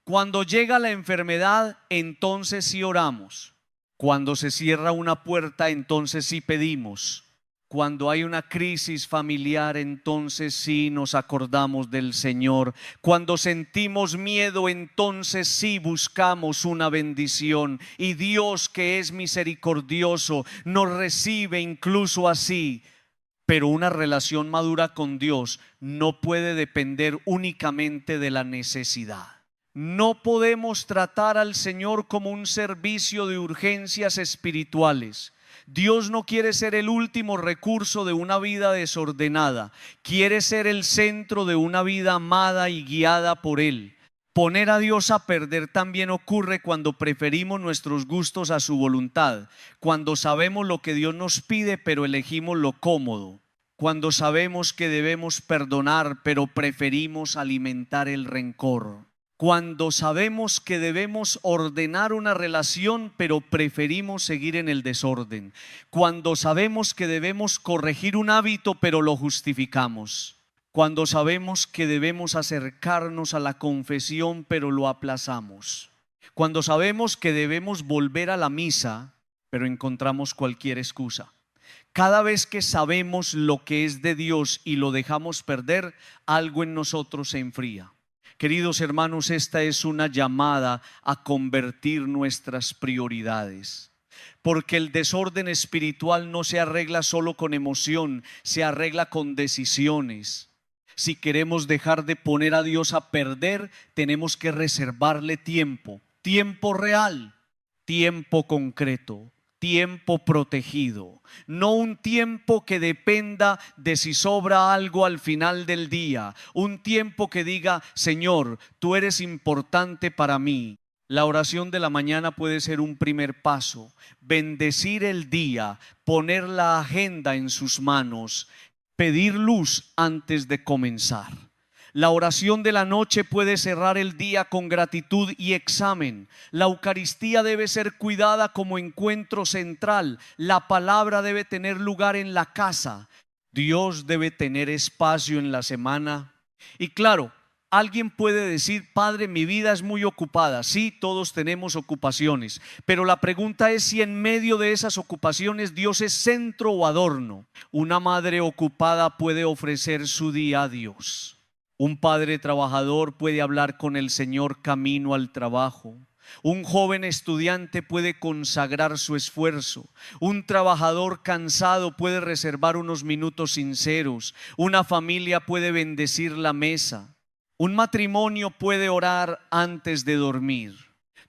[SPEAKER 1] Cuando llega la enfermedad, entonces sí oramos. Cuando se cierra una puerta, entonces sí pedimos. Cuando hay una crisis familiar, entonces sí nos acordamos del Señor. Cuando sentimos miedo, entonces sí buscamos una bendición. Y Dios, que es misericordioso, nos recibe incluso así. Pero una relación madura con Dios no puede depender únicamente de la necesidad. No podemos tratar al Señor como un servicio de urgencias espirituales. Dios no quiere ser el último recurso de una vida desordenada. Quiere ser el centro de una vida amada y guiada por Él. Poner a Dios a perder también ocurre cuando preferimos nuestros gustos a su voluntad. Cuando sabemos lo que Dios nos pide, pero elegimos lo cómodo. Cuando sabemos que debemos perdonar, pero preferimos alimentar el rencor. Cuando sabemos que debemos ordenar una relación, pero preferimos seguir en el desorden. Cuando sabemos que debemos corregir un hábito, pero lo justificamos. Cuando sabemos que debemos acercarnos a la confesión, pero lo aplazamos. Cuando sabemos que debemos volver a la misa, pero encontramos cualquier excusa. Cada vez que sabemos lo que es de Dios y lo dejamos perder, algo en nosotros se enfría. Queridos hermanos, esta es una llamada a convertir nuestras prioridades, porque el desorden espiritual no se arregla solo con emoción, se arregla con decisiones. Si queremos dejar de poner a Dios a perder, tenemos que reservarle tiempo, tiempo real, tiempo concreto, tiempo protegido, no un tiempo que dependa de si sobra algo al final del día, un tiempo que diga, Señor, tú eres importante para mí. La oración de la mañana puede ser un primer paso, bendecir el día, poner la agenda en sus manos, pedir luz antes de comenzar. La oración de la noche puede cerrar el día con gratitud y examen. La Eucaristía debe ser cuidada como encuentro central. La palabra debe tener lugar en la casa. Dios debe tener espacio en la semana. Y claro, alguien puede decir, Padre, mi vida es muy ocupada. Sí, todos tenemos ocupaciones, pero la pregunta es si en medio de esas ocupaciones Dios es centro o adorno. Una madre ocupada puede ofrecer su día a Dios. Un padre trabajador puede hablar con el Señor camino al trabajo. Un joven estudiante puede consagrar su esfuerzo. Un trabajador cansado puede reservar unos minutos sinceros. Una familia puede bendecir la mesa. Un matrimonio puede orar antes de dormir.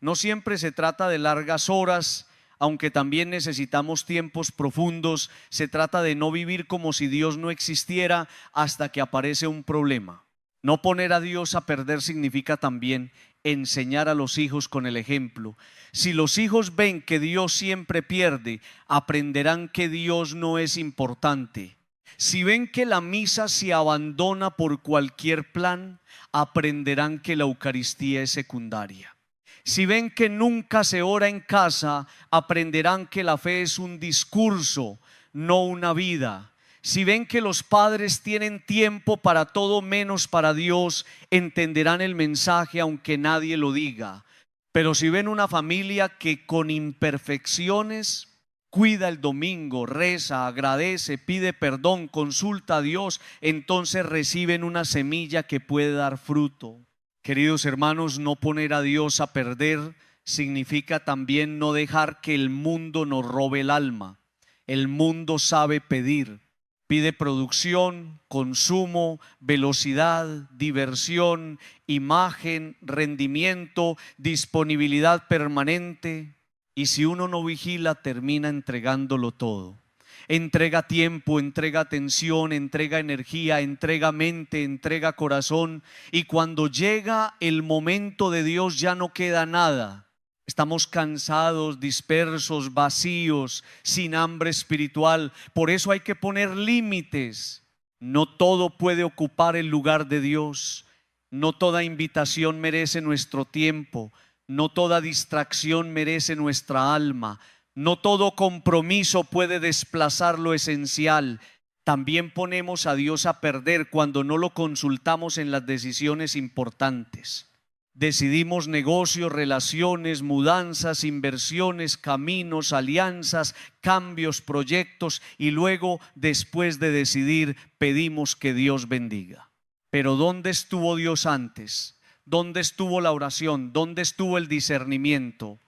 [SPEAKER 1] No siempre se trata de largas horas, aunque también necesitamos tiempos profundos. Se trata de no vivir como si Dios no existiera hasta que aparece un problema. No poner a Dios a perder significa también enseñar a los hijos con el ejemplo. Si los hijos ven que Dios siempre pierde, aprenderán que Dios no es importante. Si ven que la misa se abandona por cualquier plan, aprenderán que la Eucaristía es secundaria. Si ven que nunca se ora en casa, aprenderán que la fe es un discurso, no una vida. Si ven que los padres tienen tiempo para todo menos para Dios, entenderán el mensaje aunque nadie lo diga. Pero si ven una familia que con imperfecciones cuida el domingo, reza, agradece, pide perdón, consulta a Dios, entonces reciben una semilla que puede dar fruto. Queridos hermanos, no poner a Dios a perder significa también no dejar que el mundo nos robe el alma. El mundo sabe pedir. Pide producción, consumo, velocidad, diversión, imagen, rendimiento, disponibilidad permanente. Y si uno no vigila, termina entregándolo todo. Entrega tiempo, entrega atención, entrega energía, entrega mente, entrega corazón. Y cuando llega el momento de Dios ya no queda nada. Estamos cansados, dispersos, vacíos, sin hambre espiritual. Por eso hay que poner límites. No todo puede ocupar el lugar de Dios. No toda invitación merece nuestro tiempo. No toda distracción merece nuestra alma. No todo compromiso puede desplazar lo esencial. También ponemos a Dios a perder cuando no lo consultamos en las decisiones importantes. Decidimos negocios, relaciones, mudanzas, inversiones, caminos, alianzas, cambios, proyectos y luego, después de decidir, pedimos que Dios bendiga. Pero ¿dónde estuvo Dios antes? ¿Dónde estuvo la oración? ¿Dónde estuvo el discernimiento?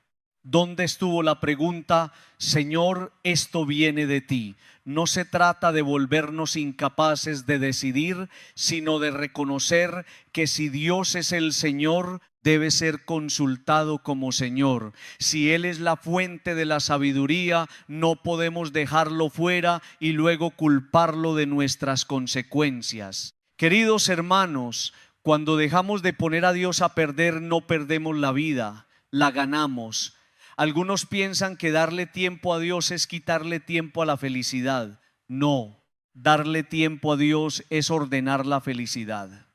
[SPEAKER 1] ¿Dónde estuvo la pregunta, Señor, esto viene de ti? No se trata de volvernos incapaces de decidir, sino de reconocer que si Dios es el Señor, debe ser consultado como Señor. Si Él es la fuente de la sabiduría, no podemos dejarlo fuera y luego culparlo de nuestras consecuencias. Queridos hermanos, cuando dejamos de poner a Dios a perder, no perdemos la vida, la ganamos. Algunos piensan que darle tiempo a Dios es quitarle tiempo a la felicidad. No, darle tiempo a Dios es ordenar la felicidad,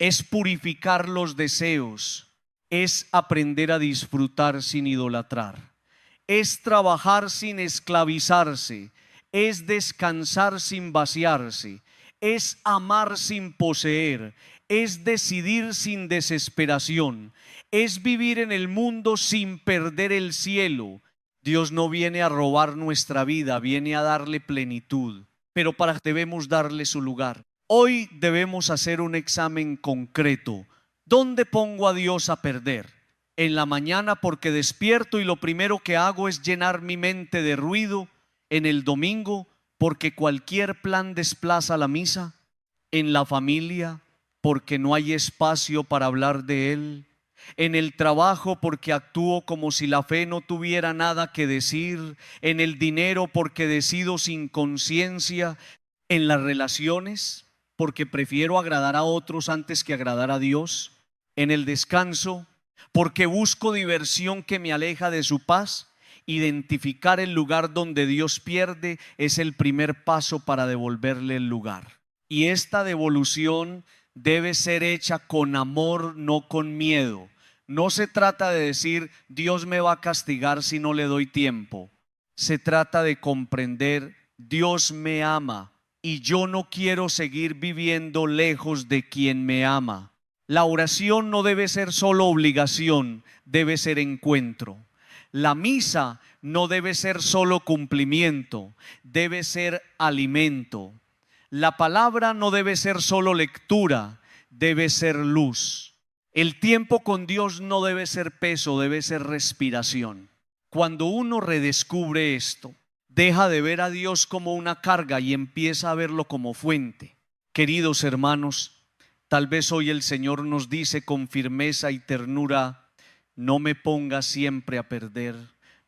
[SPEAKER 1] es purificar los deseos, es aprender a disfrutar sin idolatrar, es trabajar sin esclavizarse, es descansar sin vaciarse, es amar sin poseer, es decidir sin desesperación, es vivir en el mundo sin perder el cielo. Dios no viene a robar nuestra vida, viene a darle plenitud, pero para debemos darle su lugar. Hoy debemos hacer un examen concreto. ¿Dónde pongo a Dios a perder? En la mañana porque despierto y lo primero que hago es llenar mi mente de ruido. En el domingo porque cualquier plan desplaza la misa. En la familia porque no hay espacio para hablar de Él. En el trabajo porque actúo como si la fe no tuviera nada que decir. En el dinero porque decido sin conciencia. En las relaciones porque prefiero agradar a otros antes que agradar a Dios. En el descanso porque busco diversión que me aleja de su paz. Identificar el lugar donde Dios pierde es el primer paso para devolverle el lugar. Y esta devolución debe ser hecha con amor, no con miedo. No se trata de decir Dios me va a castigar si no le doy tiempo. Se trata de comprender Dios me ama y yo no quiero seguir viviendo lejos de quien me ama. La oración no debe ser solo obligación, debe ser encuentro. La misa no debe ser solo cumplimiento, debe ser alimento. La palabra no debe ser solo lectura, debe ser luz. El tiempo con Dios no debe ser peso, debe ser respiración. Cuando uno redescubre esto, deja de ver a Dios como una carga y empieza a verlo como fuente. Queridos hermanos, tal vez hoy el Señor nos dice con firmeza y ternura: no me pongas siempre a perder,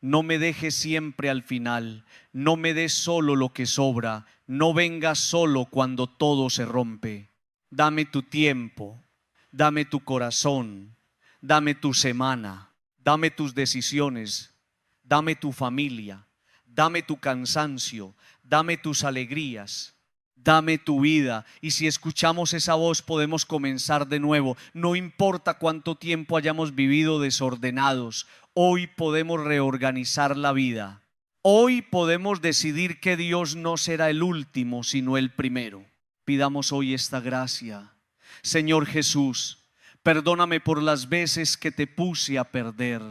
[SPEAKER 1] no me dejes siempre al final, no me des solo lo que sobra, no vengas solo cuando todo se rompe. Dame tu tiempo, dame tu corazón, dame tu semana, dame tus decisiones, dame tu familia, dame tu cansancio, dame tus alegrías. Dame tu vida. Y si escuchamos esa voz podemos comenzar de nuevo. No importa cuánto tiempo hayamos vivido desordenados, hoy podemos reorganizar la vida. Hoy podemos decidir que Dios no será el último, sino el primero. Pidamos hoy esta gracia. Señor Jesús, perdóname por las veces que te puse a perder.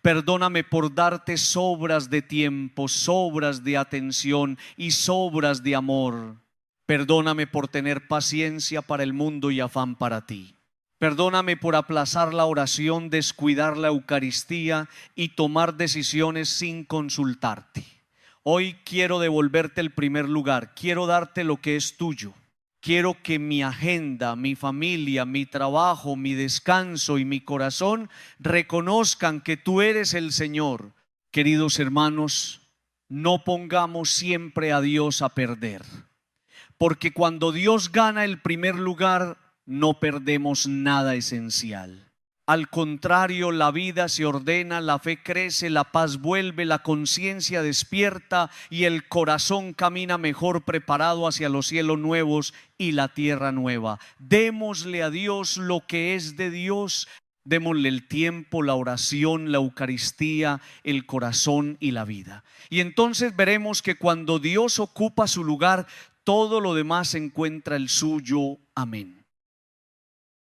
[SPEAKER 1] Perdóname por darte sobras de tiempo, sobras de atención y sobras de amor. Perdóname por tener paciencia para el mundo y afán para ti. Perdóname por aplazar la oración, descuidar la Eucaristía y tomar decisiones sin consultarte. Hoy quiero devolverte el primer lugar, quiero darte lo que es tuyo. Quiero que mi agenda, mi familia, mi trabajo, mi descanso y mi corazón reconozcan que tú eres el Señor. Queridos hermanos, no pongamos siempre a Dios a perder, porque cuando Dios gana el primer lugar, no perdemos nada esencial. Al contrario, la vida se ordena, la fe crece, la paz vuelve, la conciencia despierta y el corazón camina mejor preparado hacia los cielos nuevos y la tierra nueva. Démosle a Dios lo que es de Dios. Démosle el tiempo, la oración, la Eucaristía, el corazón y la vida. Y entonces veremos que cuando Dios ocupa su lugar, todo lo demás encuentra el suyo. Amén.